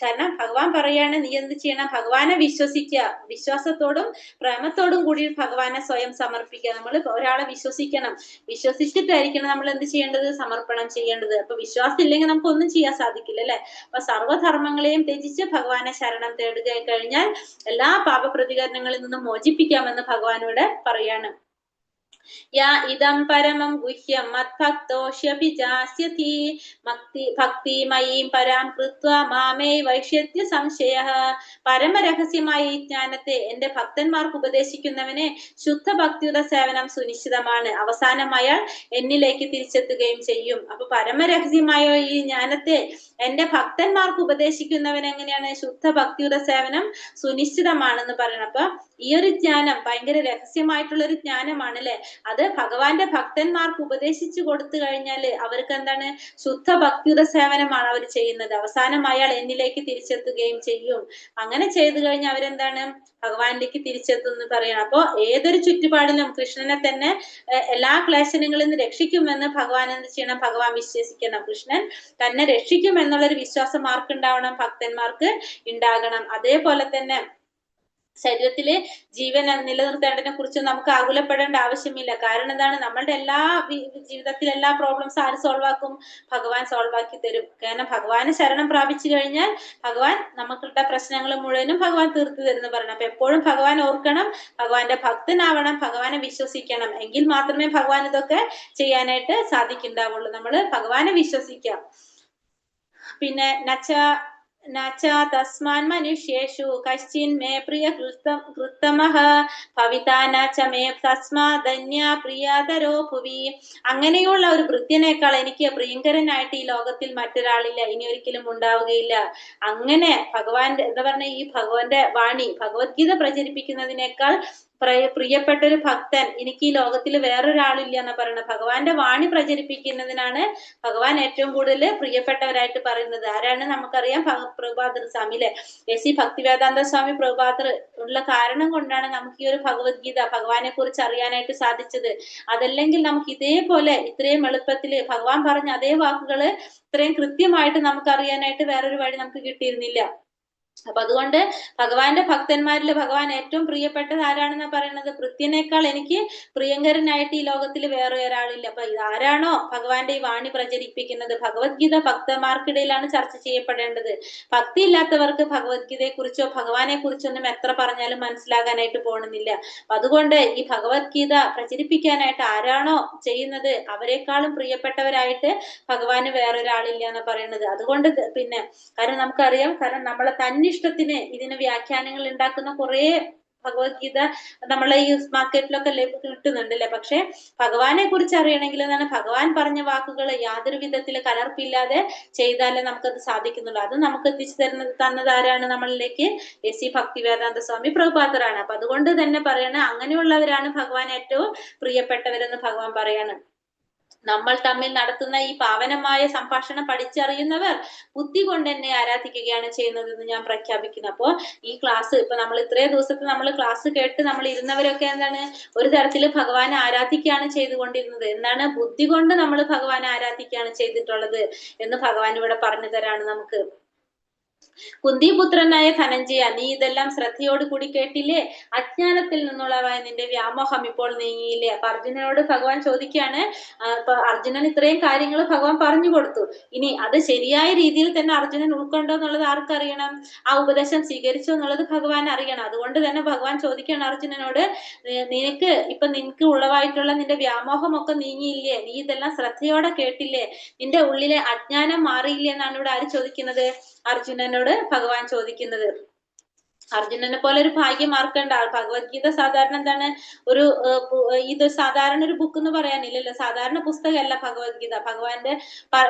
കാരണം ഭഗവാൻ പറയാണ്, നീ എന്ത് ചെയ്യണം? ഭഗവാനെ വിശ്വസിക്കുക, വിശ്വാസത്തോടും പ്രേമത്തോടും കൂടി ഭഗവാനെ സ്വയം സമർപ്പിക്കുക. നമ്മൾ ഒരാളെ വിശ്വസിക്കണം, വിശ്വസിച്ചിട്ടായിരിക്കണം നമ്മൾ എന്ത് ചെയ്യേണ്ടത്? സമർപ്പണം ചെയ്യേണ്ടത്. അപ്പൊ വിശ്വാസം ഇല്ലെങ്കിൽ നമുക്ക് ഒന്നും ചെയ്യാൻ സാധിക്കില്ല അല്ലെ. അപ്പൊ സർവ്വധർമ്മങ്ങളെയും ത്യജിച്ച് ഭഗവാനെ ശരണം തേടുക കഴിഞ്ഞാൽ എല്ലാ പാപ പ്രതികരണങ്ങളിൽ നിന്നും മോചിപ്പിക്കാമെന്ന് ഭഗവാനോട് പറയാണ്. യാ ഇദം പരമം ഗുഹ്യം മദ്ഭക്തോഷ്യഭിജാസ്യതി ഭക്തിമയീം പരാം കൃത്വാ മാമേ വൈഷ്യത്യ സംശയഃ. പരമരഹസ്യമായ ഈ ജ്ഞാനത്തെ എന്റെ ഭക്തന്മാർക്ക് ഉപദേശിക്കുന്നവനെ ശുദ്ധ ഭക്തിയുടെ സേവനം സുനിശ്ചിതമാണ്. അവസാനം അയാൾ എന്നിലേക്ക് തിരിച്ചെത്തുകയും ചെയ്യും. അപ്പൊ പരമരഹസ്യമായ ഈ ജ്ഞാനത്തെ എന്റെ ഭക്തന്മാർക്ക് ഉപദേശിക്കുന്നവൻ എങ്ങനെയാണ്? ശുദ്ധ ഭക്തിയുടെ സേവനം സുനിശ്ചിതമാണെന്ന് പറയണം. അപ്പൊ ഈ ഒരു ജ്ഞാനം ഭയങ്കര രഹസ്യമായിട്ടുള്ള ഒരു ജ്ഞാനമാണ് അല്ലെ. അത് ഭഗവാന്റെ ഭക്തന്മാർക്ക് ഉപദേശിച്ചു കൊടുത്തു കഴിഞ്ഞാൽ അവർക്ക് എന്താണ്? ശുദ്ധ ഭക്തിയുടെ സേവനമാണ് അവർ ചെയ്യുന്നത്. അവസാനം അയാൾ എന്നിലേക്ക് തിരിച്ചെത്തുകയും ചെയ്യും. അങ്ങനെ ചെയ്തു കഴിഞ്ഞാൽ അവരെന്താണ്? ഭഗവാനിലേക്ക് തിരിച്ചെത്തും എന്ന് പറയണം. അപ്പൊ ഏതൊരു ചുറ്റുപാടിലും കൃഷ്ണനെ തന്നെ എല്ലാ ക്ലേശങ്ങളിൽ നിന്ന് രക്ഷിക്കുമെന്ന് ഭഗവാൻ എന്ത് ചെയ്യണം? ഭഗവാൻ വിശ്വസിക്കണം. കൃഷ്ണൻ തന്നെ രക്ഷിക്കും എന്നുള്ളൊരു വിശ്വാസം ആർക്കുണ്ടാവണം? ഭക്തന്മാർക്ക് ഉണ്ടാകണം. അതേപോലെ തന്നെ ശരീരത്തിലെ ജീവൻ നിലനിർത്തേണ്ടതിനെ കുറിച്ച് നമുക്ക് ആകുലപ്പെടേണ്ട ആവശ്യമില്ല. കാരണം എന്താണ്, നമ്മളുടെ എല്ലാ ജീവിതത്തിലെ എല്ലാ പ്രോബ്ലംസ് ആര് സോൾവ് ആക്കും? ഭഗവാൻ സോൾവ് ആക്കി തരും. കാരണം ഭഗവാന് ശരണം പ്രാപിച്ചു കഴിഞ്ഞാൽ ഭഗവാൻ നമുക്കുള്ള പ്രശ്നങ്ങൾ മുഴുവനും ഭഗവാൻ തീർത്തു തരുന്നു പറയണം. അപ്പൊ എപ്പോഴും ഭഗവാൻ ഓർക്കണം, ഭഗവാന്റെ ഭക്തനാവണം, ഭഗവാനെ വിശ്വസിക്കണം. എങ്കിൽ മാത്രമേ ഭഗവാൻ ഇതൊക്കെ ചെയ്യാനായിട്ട് സാധിക്കുന്നുണ്ടാവുള്ളൂ. നമ്മള് ഭഗവാനെ വിശ്വസിക്കാം. പിന്നെ തസ്മാൻ മനുഷ്യേഷു കശ്ചിൻ മേ പ്രിയ കൃത്തമഃ ഭവിതാ ന മേ തസ്മാദന്യ പ്രിയാതരോ ഭുവി. അങ്ങനെയുള്ള ഒരു ഭൃത്യനേക്കാൾ എനിക്ക് പ്രിയങ്കരനായിട്ട് ഈ ലോകത്തിൽ മറ്റൊരാളില്ല, ഇനി ഒരിക്കലും ഉണ്ടാവുകയില്ല. അങ്ങനെ ഭഗവാന്റെ എന്താ പറഞ്ഞ, ഈ ഭഗവാന്റെ വാണി ഭഗവത്ഗീത പ്രചരിപ്പിക്കുന്നതിനേക്കാൾ പ്രിയപ്പെട്ട ഒരു ഭക്തൻ എനിക്ക് ഈ ലോകത്തിൽ വേറൊരാളില്ല എന്ന് പറയുന്നത്. ഭഗവാന്റെ വാണി പ്രചരിപ്പിക്കുന്നതിനാണ് ഭഗവാൻ ഏറ്റവും കൂടുതൽ പ്രിയപ്പെട്ടവരായിട്ട് പറയുന്നത്. ആരാണ് നമുക്കറിയാം, പ്രഭുപാദർ സ്വാമി അല്ലെ. എസ് ഭക്തിവേദാന്ത സ്വാമി പ്രഭുപാദർ ഉള്ള കാരണം കൊണ്ടാണ് നമുക്ക് ഈ ഒരു ഭഗവത്ഗീത ഭഗവാനെ കുറിച്ച് അറിയാനായിട്ട് സാധിച്ചത്. അതല്ലെങ്കിൽ നമുക്ക് ഇതേപോലെ ഇത്രയും എളുപ്പത്തില് ഭഗവാൻ പറഞ്ഞ അതേ വാക്കുകള് ഇത്രയും കൃത്യമായിട്ട് നമുക്ക് അറിയാനായിട്ട് വേറൊരു വഴി നമുക്ക് കിട്ടിയിരുന്നില്ല. അപ്പൊ അതുകൊണ്ട് ഭഗവാന്റെ ഭക്തന്മാരിൽ ഭഗവാൻ ഏറ്റവും പ്രിയപ്പെട്ടത് ആരാണെന്നാ പറയുന്നത്? ഭൃത്യനേക്കാൾ എനിക്ക് പ്രിയങ്കരനായിട്ട് ഈ ലോകത്തിൽ വേറെ ഒരാളില്ല. അപ്പൊ ആരാണോ ഭഗവാന്റെ ഈ വാണി പ്രചരിപ്പിക്കുന്നത്, ഭഗവത്ഗീത ഭക്തന്മാർക്കിടയിലാണ് ചർച്ച ചെയ്യപ്പെടേണ്ടത്. ഭക്തി ഇല്ലാത്തവർക്ക് ഭഗവത്ഗീതയെ കുറിച്ചോ ഭഗവാനെ കുറിച്ചൊന്നും എത്ര പറഞ്ഞാലും മനസ്സിലാകാനായിട്ട് പോകണമെന്നില്ല. അതുകൊണ്ട് ഈ ഭഗവത്ഗീത പ്രചരിപ്പിക്കാനായിട്ട് ആരാണോ ചെയ്യുന്നത് അവരെക്കാളും പ്രിയപ്പെട്ടവരായിട്ട് ഭഗവാന് വേറൊരാളില്ല എന്ന് പറയുന്നത്. അതുകൊണ്ട് പിന്നെ കാരണം നമുക്കറിയാം, കാരണം നമ്മളെ തന്നിഷ്ടത്തിന് ഇതിന് വ്യാഖ്യാനങ്ങൾ ഉണ്ടാക്കുന്ന കുറെ ഭഗവത്ഗീത നമ്മളെ ഈ മാർക്കറ്റിലൊക്കെ കിട്ടുന്നുണ്ട് അല്ലെ. പക്ഷെ ഭഗവാനെ കുറിച്ച് അറിയണമെങ്കിൽ എന്താണ്, ഭഗവാൻ പറഞ്ഞ വാക്കുകൾ യാതൊരു വിധത്തില് കലർപ്പില്ലാതെ ചെയ്താലേ നമുക്കത് സാധിക്കുന്നുള്ളൂ. അത് നമുക്ക് എത്തിച്ചു തന്നത് ആരാണ് നമ്മളിലേക്ക്? എസ് ഭക്തിവേദാന്ത സ്വാമി പ്രഭുപാദറാണ്. അപ്പൊ അതുകൊണ്ട് തന്നെ പറയണ അങ്ങനെയുള്ളവരാണ് ഭഗവാൻ ഏറ്റവും പ്രിയപ്പെട്ടവരെന്ന് ഭഗവാൻ പറയാണ്. നമ്മൾ തമ്മിൽ നടത്തുന്ന ഈ പാവനമായ സംഭാഷണം പഠിച്ചറിയുന്നവർ ബുദ്ധി കൊണ്ട് എന്നെ ആരാധിക്കുകയാണ് ചെയ്യുന്നത് എന്ന് ഞാൻ പ്രഖ്യാപിക്കുന്നു. അപ്പോ ഈ ക്ലാസ് ഇപ്പൊ നമ്മൾ ഇത്രയും ദിവസത്തെ നമ്മൾ ക്ലാസ് കേട്ട് നമ്മൾ ഇരുന്നവരൊക്കെ എന്താണ്, ഒരു തരത്തില് ഭഗവാനെ ആരാധിക്കുകയാണ് ചെയ്തുകൊണ്ടിരുന്നത്. എന്താണ്, ബുദ്ധി കൊണ്ട് നമ്മൾ ഭഗവാനെ ആരാധിക്കുകയാണ് ചെയ്തിട്ടുള്ളത് എന്ന് ഭഗവാൻ ഇവിടെ പറഞ്ഞു തരാണ് നമുക്ക്. കുന്തിപുത്രനായ ധനഞ്ജയ, നീ ഇതെല്ലാം ശ്രദ്ധയോട് കൂടി കേട്ടില്ലേ? അജ്ഞാനത്തിൽ നിന്നുള്ളവായ നിന്റെ വ്യാമോഹം ഇപ്പോൾ നീങ്ങിയില്ലേ? അപ്പൊ അർജുനനോട് ഭഗവാൻ ചോദിക്കുകയാണ്. അപ്പൊ അർജുനൻ ഇത്രയും കാര്യങ്ങൾ ഭഗവാൻ പറഞ്ഞു കൊടുത്തു. ഇനി അത് ശരിയായ രീതിയിൽ തന്നെ അർജുനൻ ഉൾക്കൊണ്ടോ എന്നുള്ളത് ആർക്കറിയണം? ആ ഉപദേശം സ്വീകരിച്ചോ എന്നുള്ളത് ഭഗവാൻ അറിയണം. അതുകൊണ്ട് തന്നെ ഭഗവാൻ ചോദിക്കുകയാണ് അർജുനനോട്, നിനക്ക് ഉള്ളവായിട്ടുള്ള നിന്റെ വ്യാമോഹം ഒക്കെ നീങ്ങിയില്ലേ? നീ ഇതെല്ലാം ശ്രദ്ധയോടെ കേട്ടില്ലേ? നിന്റെ ഉള്ളിലെ അജ്ഞാനം മാറിയില്ലേ എന്നാണ് ഇവിടെ ആര് ചോദിക്കുന്നത്? അർജുനനോട് ഭഗവാൻ ചോദിക്കുന്നത്. അർജുനനെ പോലെ ഒരു ഭാഗ്യം ആർക്കുണ്ട്? ഭഗവത്ഗീത സാധാരണ എന്താണ്, ഇത് സാധാരണ ഒരു ബുക്ക് എന്ന് പറയാനില്ലല്ലോ. സാധാരണ പുസ്തകമല്ല ഭഗവത്ഗീത, ഭഗവാന്റെ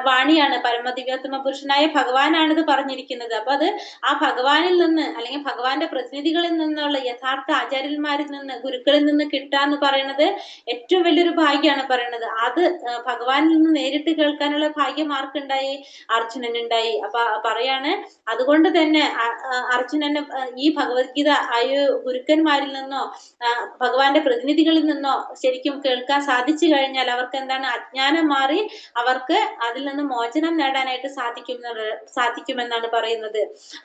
വാണിയാണ്. പരമദിവ്യോത്തമ പുരുഷനായ ഭഗവാനാണ് ഇത് പറഞ്ഞിരിക്കുന്നത്. അപ്പൊ അത് ആ ഭഗവാനിൽ നിന്ന് അല്ലെങ്കിൽ ഭഗവാന്റെ പ്രതിനിധികളിൽ നിന്നുള്ള യഥാർത്ഥ ആചാര്യന്മാരിൽ നിന്ന്, ഗുരുക്കളിൽ നിന്ന് കിട്ടാന്ന് പറയുന്നത് ഏറ്റവും വലിയൊരു ഭാഗ്യമാണ് പറയുന്നത്. അത് ഭഗവാനിൽ നിന്ന് നേരിട്ട് കേൾക്കാനുള്ള ഭാഗ്യം ആർക്കുണ്ടായി? അർജുനനുണ്ടായി. അപ്പൊ പറയാണ്, അതുകൊണ്ട് തന്നെ അർജുനന് ഈ ഭഗവത്ഗീത ഗുരുക്കന്മാരിൽ നിന്നോ ഭഗവാന്റെ പ്രതിനിധികളിൽ നിന്നോ ശരിക്കും കേൾക്കാൻ സാധിച്ചു കഴിഞ്ഞാൽ അവർക്ക് എന്താണ്, അജ്ഞാനം മാറി അവർക്ക് അതിൽ നിന്ന് മോചനം നേടാനായിട്ട് സാധിക്കുമെന്നാണ് പറയുന്നത്.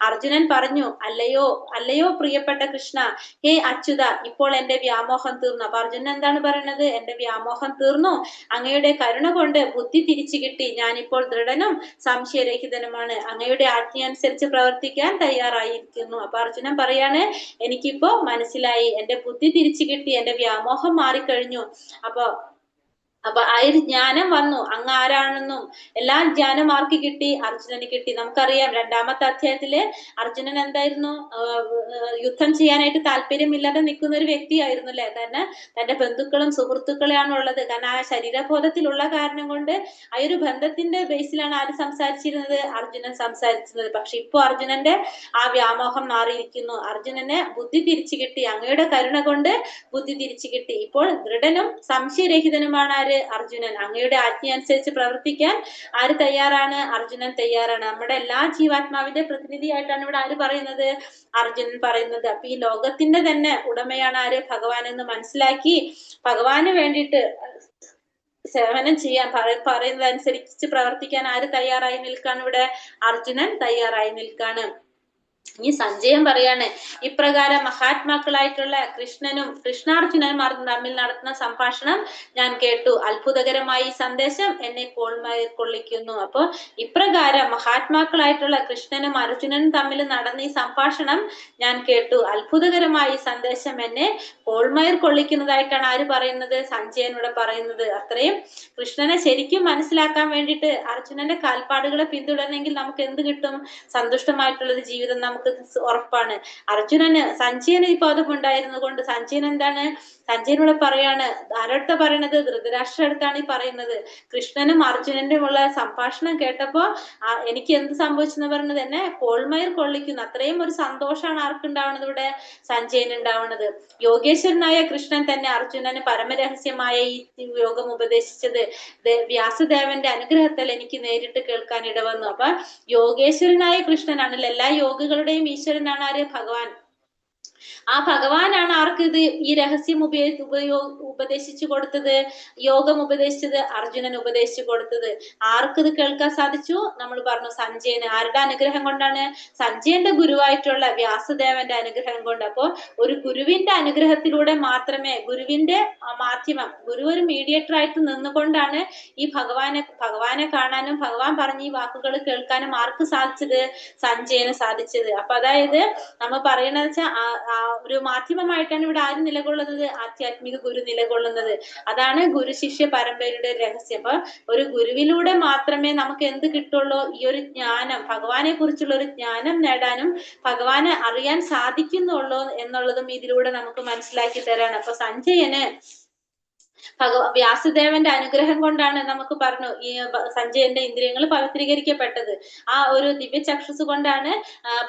അർജുനൻ പറഞ്ഞു, അല്ലയോ പ്രിയപ്പെട്ട കൃഷ്ണ, ഹേ അച്യുത, ഇപ്പോൾ എന്റെ വ്യാമോഹം തീർന്നു. അപ്പൊ അർജുനൻ എന്താണ് പറയുന്നത്? എന്റെ വ്യാമോഹം തീർന്നു, അങ്ങയുടെ കരുണ കൊണ്ട് ബുദ്ധി തിരിച്ചു കിട്ടി, ഞാനിപ്പോൾ ദൃഢനും സംശയരഹിതനുമാണ്, അങ്ങയുടെ ആജ്ഞയനുസരിച്ച് പ്രവർത്തിക്കാൻ തയ്യാറായിരിക്കുന്നു. അപ്പൊ അർജുനൻ പറയാണ്, എനിക്കിപ്പോ മനസ്സിലായി, എന്റെ ബുദ്ധി തിരിച്ചു കിട്ടി, എന്റെ വ്യാമോഹം മാറിക്കഴിഞ്ഞു. അപ്പൊ ആ ഒരു ജ്ഞാനം വന്നു. അങ്ങ് ആരാണെന്നും എല്ലാ ജ്ഞാനം ആർക്ക് കിട്ടി? അർജുനന് കിട്ടി. നമുക്കറിയാം രണ്ടാമത്തെ അധ്യായത്തില് അർജുനൻ എന്തായിരുന്നു? യുദ്ധം ചെയ്യാനായിട്ട് താല്പര്യമില്ലാതെ നിൽക്കുന്ന ഒരു വ്യക്തിയായിരുന്നു അല്ലെ. കാരണം തന്റെ ബന്ധുക്കളും സുഹൃത്തുക്കളെയാണ് ഉള്ളത്. കാരണം ആ ശരീരബോധത്തിലുള്ള കാരണം കൊണ്ട് ആ ഒരു ബന്ധത്തിന്റെ ബേസിലാണ് ആര് സംസാരിച്ചിരുന്നത്? അർജുനൻ സംസാരിച്ചിരുന്നത്. പക്ഷെ ഇപ്പൊ അർജുനന്റെ ആ വ്യാമോഹം മാറിയിരിക്കുന്നു. അർജുനന് ബുദ്ധി തിരിച്ചു കിട്ടി, അങ്ങയുടെ കരുണ കൊണ്ട് ബുദ്ധി തിരിച്ചു കിട്ടി. ഇപ്പോൾ ദൃഢനും സംശയരഹിതനുമാണ് ആര്? അർജുനൻ. അങ്ങയുടെ ആജ്ഞ അനുസരിച്ച് പ്രവർത്തിക്കാൻ ആര് തയ്യാറാണ്? അർജുനൻ തയ്യാറാണ്. നമ്മുടെ എല്ലാ ജീവാത്മാവിന്റെ പ്രതിനിധിയായിട്ടാണ് ഇവിടെ ആര് പറയുന്നത്? അർജുനൻ പറയുന്നത്. അപ്പൊ ഈ ലോകത്തിന്റെ തന്നെ ഉടമയാണ് ആര്? ഭഗവാൻ എന്ന് മനസ്സിലാക്കി ഭഗവാന് വേണ്ടിയിട്ട് സേവനം ചെയ്യാൻ, പറയുന്നതനുസരിച്ച് പ്രവർത്തിക്കാൻ ആര് തയ്യാറായി നിൽക്കാണ്? ഇവിടെ അർജുനൻ തയ്യാറായി നിൽക്കാണ്. ഈ സഞ്ജയൻ പറയാണ്, ഇപ്രകാരം മഹാത്മാക്കളായിട്ടുള്ള കൃഷ്ണനും കൃഷ്ണാർജുനനും തമ്മിൽ നടത്തുന്ന സംഭാഷണം ഞാൻ കേട്ടു. അത്ഭുതകരമായി ഈ സന്ദേശം എന്നെ കൊള്ളിക്കുന്നു. അപ്പൊ ഇപ്രകാരം മഹാത്മാക്കളായിട്ടുള്ള കൃഷ്ണനും അർജുനനും തമ്മിൽ നടന്ന ഈ സംഭാഷണം ഞാൻ കേട്ടു. അത്ഭുതകരമായി ഈ സന്ദേശം എന്നെ കോൾമയർ കൊള്ളിക്കുന്നതായിട്ടാണ് ആര് പറയുന്നത്? സഞ്ജയനോട് പറയുന്നത്. അത്രയും കൃഷ്ണനെ ശരിക്കും മനസ്സിലാക്കാൻ വേണ്ടിയിട്ട് അർജുനന്റെ കാൽപ്പാടുകളെ പിന്തുടരണമെങ്കിൽ നമുക്ക് എന്ത് കിട്ടും? സന്തുഷ്ടമായിട്ടുള്ളൊരു ജീവിതം നമുക്ക് ഉറപ്പാണ്. അർജുനന് സഞ്ജയന് ഈ ബോധം ഉണ്ടായിരുന്നത് കൊണ്ട് സഞ്ജയൻ എന്താണ്? സഞ്ജയനോട് പറയാണ്, ആരടുത്ത പറയണത്? ധൃതരാഷ്ട്ര അടുത്താണ് ഈ പറയുന്നത്. കൃഷ്ണനും അർജുനന്റെ ഉള്ള സംഭാഷണം കേട്ടപ്പോ എനിക്ക് എന്ത് സംഭവിച്ചെന്ന് പറയുന്നത്? എന്നെ കോൾമയർ കൊള്ളിക്കുന്നു. അത്രയും ഒരു സന്തോഷമാണ് ആർക്കുണ്ടാവുന്നത്? ഇവിടെ സഞ്ജയന് ഉണ്ടാവുന്നത്. യോഗേശ്വരനായ കൃഷ്ണൻ തന്നെ അർജുനന് പരമരഹസ്യമായ ഈ യോഗം ഉപദേശിച്ചത് വ്യാസദേവന്റെ അനുഗ്രഹത്താൽ എനിക്ക് നേരിട്ട് കേൾക്കാൻ ഇടവന്നു. അപ്പൊ യോഗേശ്വരനായ കൃഷ്ണനാണല്ലോ, എല്ലാ യോഗികളുടെയും ഈശ്വരനാണ് ആര്? ഭഗവാൻ. ആ ഭഗവാനാണ് ആർക്ക് ഇത് ഈ രഹസ്യം ഉപദേശിച്ചു കൊടുത്തത്? യോഗം ഉപദേശിച്ചത് അർജുനൻ ഉപദേശിച്ചു കൊടുത്തത്. ആർക്ക് ഇത് കേൾക്കാൻ സാധിച്ചു? നമ്മൾ പറഞ്ഞു സഞ്ജയന്. ആരുടെ അനുഗ്രഹം കൊണ്ടാണ്? സഞ്ജയന്റെ ഗുരുവായിട്ടുള്ള വ്യാസദേവന്റെ അനുഗ്രഹം കൊണ്ട്. അപ്പോ ഒരു ഗുരുവിന്റെ അനുഗ്രഹത്തിലൂടെ മാത്രമേ, ഗുരുവിന്റെ മാധ്യമം, ഗുരു ഒരു മീഡിയേറ്റർ ആയിട്ട് നിന്നുകൊണ്ടാണ് ഈ ഭഗവാനെ കാണാനും ഭഗവാൻ പറഞ്ഞ ഈ വാക്കുകൾ കേൾക്കാനും ആർക്ക് സാധിച്ചത്? സഞ്ജയന് സാധിച്ചത്. അപ്പൊ അതായത് നമ്മൾ പറയണത് വെച്ചാൽ ഒരു മാധ്യമമായിട്ടാണ് ഇവിടെ ആര് നിലകൊള്ളുന്നത്? ആധ്യാത്മിക ഗുരു നിലകൊള്ളുന്നത്. അതാണ് ഗുരു ശിഷ്യ പരമ്പരയുടെ രഹസ്യം. അപ്പൊ ഒരു ഗുരുവിലൂടെ മാത്രമേ നമുക്ക് എന്ത് കിട്ടുള്ളൂ? ഈ ഒരു ജ്ഞാനം, ഭഗവാനെ കുറിച്ചുള്ള ഒരു ജ്ഞാനം നേടാനും ഭഗവാനെ അറിയാൻ സാധിക്കുന്നുള്ളൂ എന്നുള്ളതും ഇതിലൂടെ നമുക്ക് മനസ്സിലാക്കി തരാണ്. അപ്പൊ സഞ്ജയന് വ്യാസദേവന്റെ അനുഗ്രഹം കൊണ്ടാണ് നമുക്ക് പറഞ്ഞു ഈ സഞ്ജയന്റെ ഇന്ദ്രിയങ്ങൾ പവിത്രീകരിക്കപ്പെട്ടത്. ആ ഒരു ദിവ്യ ചക്ഷുസ് കൊണ്ടാണ്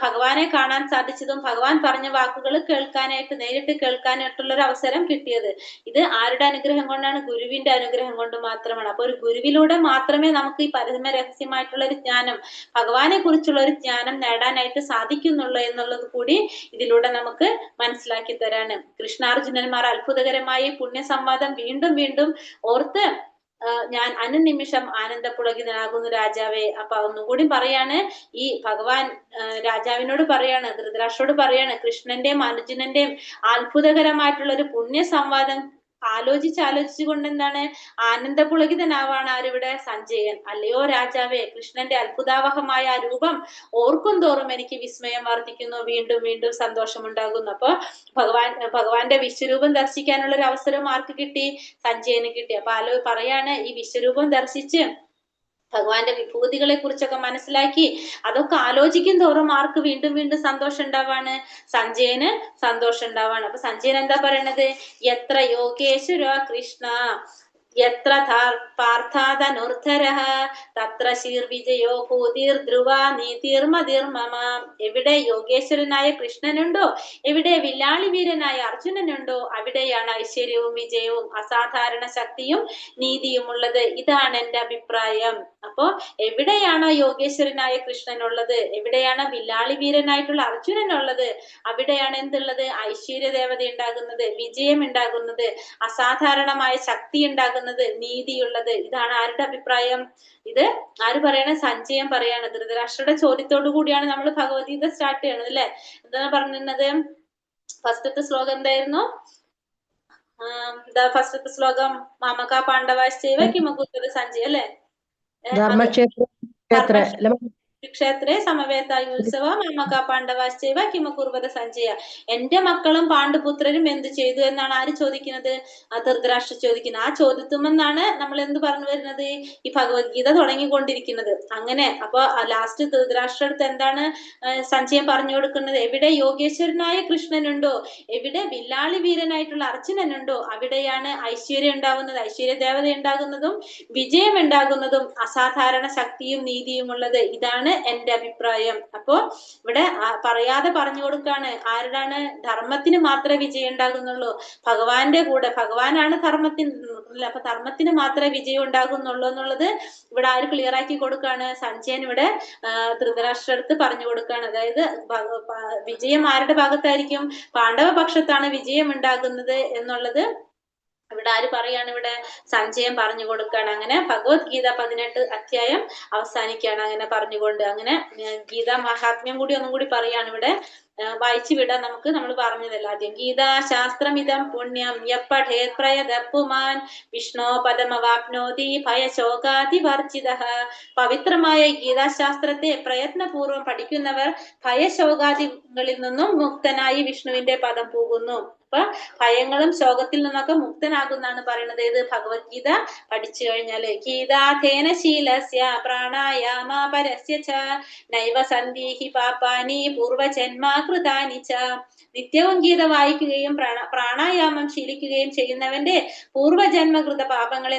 ഭഗവാനെ കാണാൻ സാധിച്ചതും ഭഗവാൻ പറഞ്ഞ വാക്കുകൾ കേൾക്കാനായിട്ട്, നേരിട്ട് കേൾക്കാനായിട്ടുള്ള ഒരു അവസരം കിട്ടിയത്. ഇത് ആരുടെ അനുഗ്രഹം കൊണ്ടാണ്? ഗുരുവിന്റെ അനുഗ്രഹം കൊണ്ട് മാത്രമാണ്. അപ്പൊ ഒരു ഗുരുവിലൂടെ മാത്രമേ നമുക്ക് ഈ പരമ രഹസ്യമായിട്ടുള്ള ഒരു ജ്ഞാനം, ഭഗവാനെ കുറിച്ചുള്ള ഒരു ജ്ഞാനം നേടാനായിട്ട് സാധിക്കുന്നുള്ളൂ എന്നുള്ളത് കൂടി ഇതിലൂടെ നമുക്ക് മനസ്സിലാക്കി തരാണ്. കൃഷ്ണാർജുനന്മാർ അത്ഭുതകരമായി പുണ്യസംവാദം വീണ്ടും വീണ്ടും ഓർത്ത് ഞാൻ അനുനിമിഷം ആനന്ദപുളകിതനാകുന്നു രാജാവേ. അപ്പൊ ഒന്നുകൂടി പറയാണ്, ഈ ഭഗവാൻ രാജാവിനോട് പറയാണ്, ധൃതരാഷ്ട്രോട് പറയാണ്, കൃഷ്ണന്റെയും അർജുനന്റെയും അത്ഭുതകരമായിട്ടുള്ള ഒരു പുണ്യ സംവാദം ആലോചിച്ചുകൊണ്ട് എന്താണ് ആനന്ദപുളകിതനാവാണ് ആരിവിടെ? സഞ്ജയൻ. അല്ലയോ രാജാവേ, കൃഷ്ണന്റെ അത്ഭുതാവഹമായ ആ രൂപം ഓർക്കും തോറും എനിക്ക് വിസ്മയം വർദ്ധിക്കുന്നു, വീണ്ടും വീണ്ടും സന്തോഷമുണ്ടാകുന്നു. അപ്പൊ ഭഗവാന്റെ വിശ്വരൂപം ദർശിക്കാനുള്ള ഒരു അവസരം ആർക്ക് കിട്ടി? സഞ്ജയന് കിട്ടി. അപ്പൊ പറയാണ്, ഈ വിശ്വരൂപം ദർശിച്ച് ഭഗവാന്റെ വിഭൂതികളെ കുറിച്ചൊക്കെ മനസ്സിലാക്കി അതൊക്കെ ആലോചിക്കും തോറും ആർക്ക് വീണ്ടും വീണ്ടും സന്തോഷം ഉണ്ടാവാണ്? സഞ്ജയന് സന്തോഷം ഉണ്ടാവാണ്. അപ്പൊ സഞ്ജയൻ എന്താ പറയണത്? എത്ര യോഗേശ്വര കൃഷ്ണ യത്ര പാർത്ഥാതനുർധരഃ തത്ര ശീർവിജയോ ഭൂതിർധ്രുവ നീതിർമതിർമമ. എവിടെ യോഗേശ്വരനായ കൃഷ്ണനുണ്ടോ, എവിടെ വില്ലാളി വീരനായ അർജുനനുണ്ടോ, അവിടെയാണ് ഐശ്വര്യവും വിജയവും അസാധാരണ ശക്തിയും നീതിയും ഉള്ളത്. ഇതാണ് എന്റെ അഭിപ്രായം. അപ്പോ എവിടെയാണോ യോഗേശ്വരനായ കൃഷ്ണനുള്ളത്, എവിടെയാണ് വില്ലാളി വീരനായിട്ടുള്ള അർജുനനുള്ളത്, അവിടെയാണ് എന്തുള്ളത്? ഐശ്വര്യ ദേവത ഉണ്ടാകുന്നത്, വിജയം ഉണ്ടാകുന്നത്, അസാധാരണമായ ശക്തി ഉണ്ടാകുന്നത്, നീതിയുള്ളത്. ഇതാണ് ആരുടെ അഭിപ്രായം? ഇത് ആര് പറയണ? സഞ്ജയൻ പറയാണ്. ധൃതരാഷ്ട്രയുടെ ചോദ്യത്തോടു കൂടിയാണ് നമ്മൾ ഭഗവത്ഗീത സ്റ്റാർട്ട് ചെയ്യണത് അല്ലെ? എന്താണ് പറഞ്ഞിരുന്നത്? ഫസ്റ്റത്തെ ശ്ലോകം എന്തായിരുന്നു? ഫസ്റ്റത്തെ ശ്ലോകം മാമക പാണ്ഡവാശ്ചൈവ കിമകുർവത സഞ്ജയ അല്ലെ? ക്ഷേത്രേ സമവേതായുത്സവ മാമക പാണ്ഡവാശ്ചൈവ കിമകുർവത സഞ്ജയ. എന്റെ മക്കളും പാണ്ഡുപുത്രരും എന്ത് ചെയ്തു എന്നാണ് ആര് ചോദിക്കുന്നത്? ധൃതരാഷ്ട്ര ചോദിക്കുന്നത്. ആ ചോദ്യത്തുമെന്നാണ് നമ്മൾ എന്ത് പറഞ്ഞു വരുന്നത്? ഈ ഭഗവത്ഗീത തുടങ്ങിക്കൊണ്ടിരിക്കുന്നത്. അങ്ങനെ അപ്പൊ ലാസ്റ്റ് ധൃതരാഷ്ട്ര അടുത്ത് എന്താണ് സഞ്ജയൻ പറഞ്ഞു കൊടുക്കുന്നത്? എവിടെ യോഗേശ്വരനായ കൃഷ്ണനുണ്ടോ, എവിടെ വില്ലാളി വീരനായിട്ടുള്ള അർജുനനുണ്ടോ, അവിടെയാണ് ഐശ്വര്യം ഉണ്ടാവുന്നത്, ഐശ്വര്യ ദേവത ഉണ്ടാകുന്നതും വിജയം ഉണ്ടാകുന്നതും അസാധാരണ ശക്തിയും നീതിയും ഉള്ളത്. ഇതാണ് എന്റെ അഭിപ്രായം. അപ്പോ ഇവിടെ പറയാതെ പറഞ്ഞു കൊടുക്കാണ്. ആരുടാണ്? ധർമ്മത്തിന് മാത്രമേ വിജയം ഉണ്ടാകുന്നുള്ളൂ, ഭഗവാന്റെ കൂടെ, ഭഗവാനാണ് ധർമ്മത്തിന്, അപ്പൊ ധർമ്മത്തിന് മാത്രമേ വിജയം ഉണ്ടാകുന്നുള്ളൂ എന്നുള്ളത് ഇവിടെ ആര് ക്ലിയർ ആക്കി കൊടുക്കാണ്? സഞ്ജയൻ ഇവിടെ ധൃതരാഷ്ട്ര അടുത്ത് പറഞ്ഞു കൊടുക്കാണ്. അതായത് വിജയം ആരുടെ ഭാഗത്തായിരിക്കും? പാണ്ഡവ പക്ഷത്താണ് വിജയം ഉണ്ടാകുന്നത് എന്നുള്ളത് ഇവിടെ ആര് പറയാണ്? ഇവിടെ സഞ്ജയൻ പറഞ്ഞു കൊടുക്കുകയാണ്. അങ്ങനെ ഭഗവത്ഗീത 18 അധ്യായം അവസാനിക്കുകയാണ് അങ്ങനെ പറഞ്ഞുകൊണ്ട്. അങ്ങനെ ഗീതാ മഹാത്മ്യം കൂടി ഒന്നും കൂടി പറയാണ് ഇവിടെ. വായിച്ചു വിടാൻ നമുക്ക്. നമ്മൾ പറഞ്ഞതല്ല ആദ്യം. ഗീതാ ശാസ്ത്രമിതം പുണ്യം യപ്പഠേത് പ്രയതപ്പുമാൻ വിഷ്ണോ പദമവാപ്നോതി ഭയശോകാതിവർജിത. പവിത്രമായ ഗീതാശാസ്ത്രത്തെ പ്രയത്നപൂർവ്വം പഠിക്കുന്നവർ ഭയശോകാദികളിൽ നിന്നും മുക്തനായി വിഷ്ണുവിന്റെ പദം പോകുന്നു. അപ്പൊ ഭയങ്ങളും ശോകത്തിൽ നിന്നൊക്കെ മുക്തനാകുന്നാണ് പറയുന്നത്. ഏത്? ഭഗവത്ഗീത പഠിച്ചു കഴിഞ്ഞാല്. ഗീതാധേന ശീലസ്യ പ്രാണായാമ പരസ്യ ച നൈവ സന്ദീഹി പാപാനി പൂർവജന്മാകൃതാനി ച. നിത്യവും ഗീത വായിക്കുകയും പ്രാണായാമം ശീലിക്കുകയും ചെയ്യുന്നവന്റെ പൂർവജന്മകൃത പാപങ്ങളെ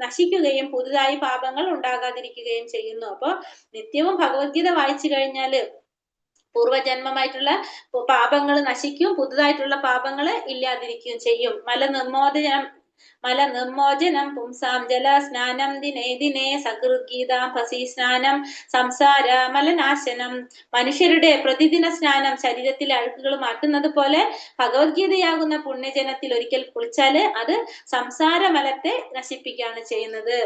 നശിക്കുകയും പുതുതായി പാപങ്ങൾ ഉണ്ടാകാതിരിക്കുകയും ചെയ്യുന്നു. അപ്പൊ നിത്യവും ഭഗവത്ഗീത വായിച്ചു കഴിഞ്ഞാല് പൂർവജന്മമായിട്ടുള്ള പാപങ്ങൾ നശിക്കും, പുതുതായിട്ടുള്ള പാപങ്ങൾ ഇല്ലാതിരിക്കുകയും ചെയ്യും. മലനിർമോചനം പുംസാം ജലസ്നാനം ദിനേ ദിനേ സകൃദ്ഗീതാംഭസി സ്നാനം സംസാര മലനാശനം. മനുഷ്യരുടെ പ്രതിദിന സ്നാനം ശരീരത്തിലെ അഴുക്കുകൾ മാറ്റുന്നത് പോലെ ഭഗവത്ഗീതയാകുന്ന പുണ്യജനത്തിൽ ഒരിക്കൽ കുളിച്ചാല് അത് സംസാര മലത്തെ നശിപ്പിക്കുകയാണ് ചെയ്യുന്നത്.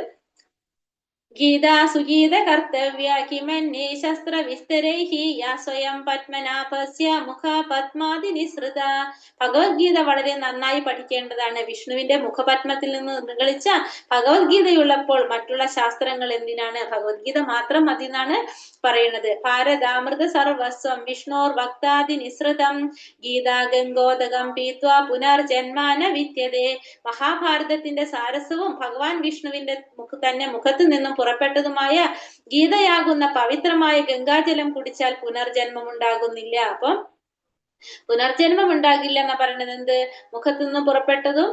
ഗീതാ സുഗീത കർത്തവ്യ കിമന്യേ ശസ്ത്ര വിസ്തരൈഹി യാ സ്വയം പത്മനാഭസ്യ മുഖ പത്മാതി നിസൃത. ഭഗവത്ഗീത വളരെ നന്നായി പഠിക്കേണ്ടതാണ്. വിഷ്ണുവിന്റെ മുഖപത്മത്തിൽ നിന്ന് നിഗളിച്ച ഭഗവത്ഗീതയുള്ളപ്പോൾ മറ്റുള്ള ശാസ്ത്രങ്ങൾ എന്തിനാണ്? ഭഗവത്ഗീത മാത്രം മതി എന്നാണ് പറയുന്നത്. ഭാരതാമൃത സർവസ്വം വിഷ്ണോർ വക്താതി നിസൃതം ഗീതാ ഗംഗോദകം പീത്വാ പുനർജന്മാന വിദ്യതേ. മഹാഭാരതത്തിന്റെ സാരസ്വവും ഭഗവാൻ വിഷ്ണുവിന്റെ മുഖത്ത് നിന്നും പുറപ്പെട്ടതുമായ ഗീതയാകുന്ന പവിത്രമായ ഗംഗാജലം കുടിച്ചാൽ പുനർജന്മം ഉണ്ടാകുന്നില്ല. അപ്പം പുനർജന്മം ഉണ്ടാകില്ല എന്നാ പറയുന്നത്. എന്ത്? മുഖത്തു നിന്നും പുറപ്പെട്ടതും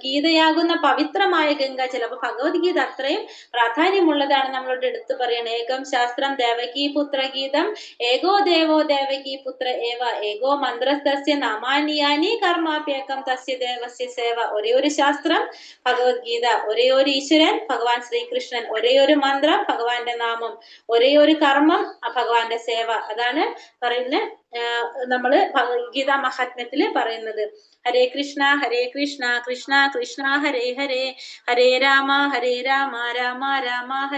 ഗീതയാകുന്ന പവിത്രമായ ഗംഗാജലം. അപ്പൊ ഭഗവത്ഗീത അത്രയും പ്രാധാന്യമുള്ളതാണ് നമ്മളോട് എടുത്തു പറയണേ. ഏകം ശാസ്ത്രം ദേവകീ പുത്ര ഗീതം ഏകോ ദേവോ ദേവകീ പുത്ര ഏവ ഏകോ മന്ത്രസ്തസ്യ നാമാന്യാനി കർമാപ്യേകം തസ്യ ദേവസ്യ സേവ. ഒരേ ഒരു ശാസ്ത്രം ഭഗവത്ഗീത, ഒരേ ഒരു ഈശ്വരൻ ഭഗവാൻ ശ്രീകൃഷ്ണൻ, ഒരേ ഒരു മന്ത്രം ഭഗവാന്റെ നാമം, ഒരേ ഒരു കർമ്മം ഭഗവാന്റെ സേവ. അതാണ് പറയുന്നത് നമ്മള് ഭഗവത്ഗീത മഹാത്മ്യത്തില് പറയുന്നത്. ഹരേ കൃഷ്ണ കൃഷ്ണ കൃഷ്ണ ഹരേ ഹരേ, ഹരേ രാമ രാമ രാമ ഹരേ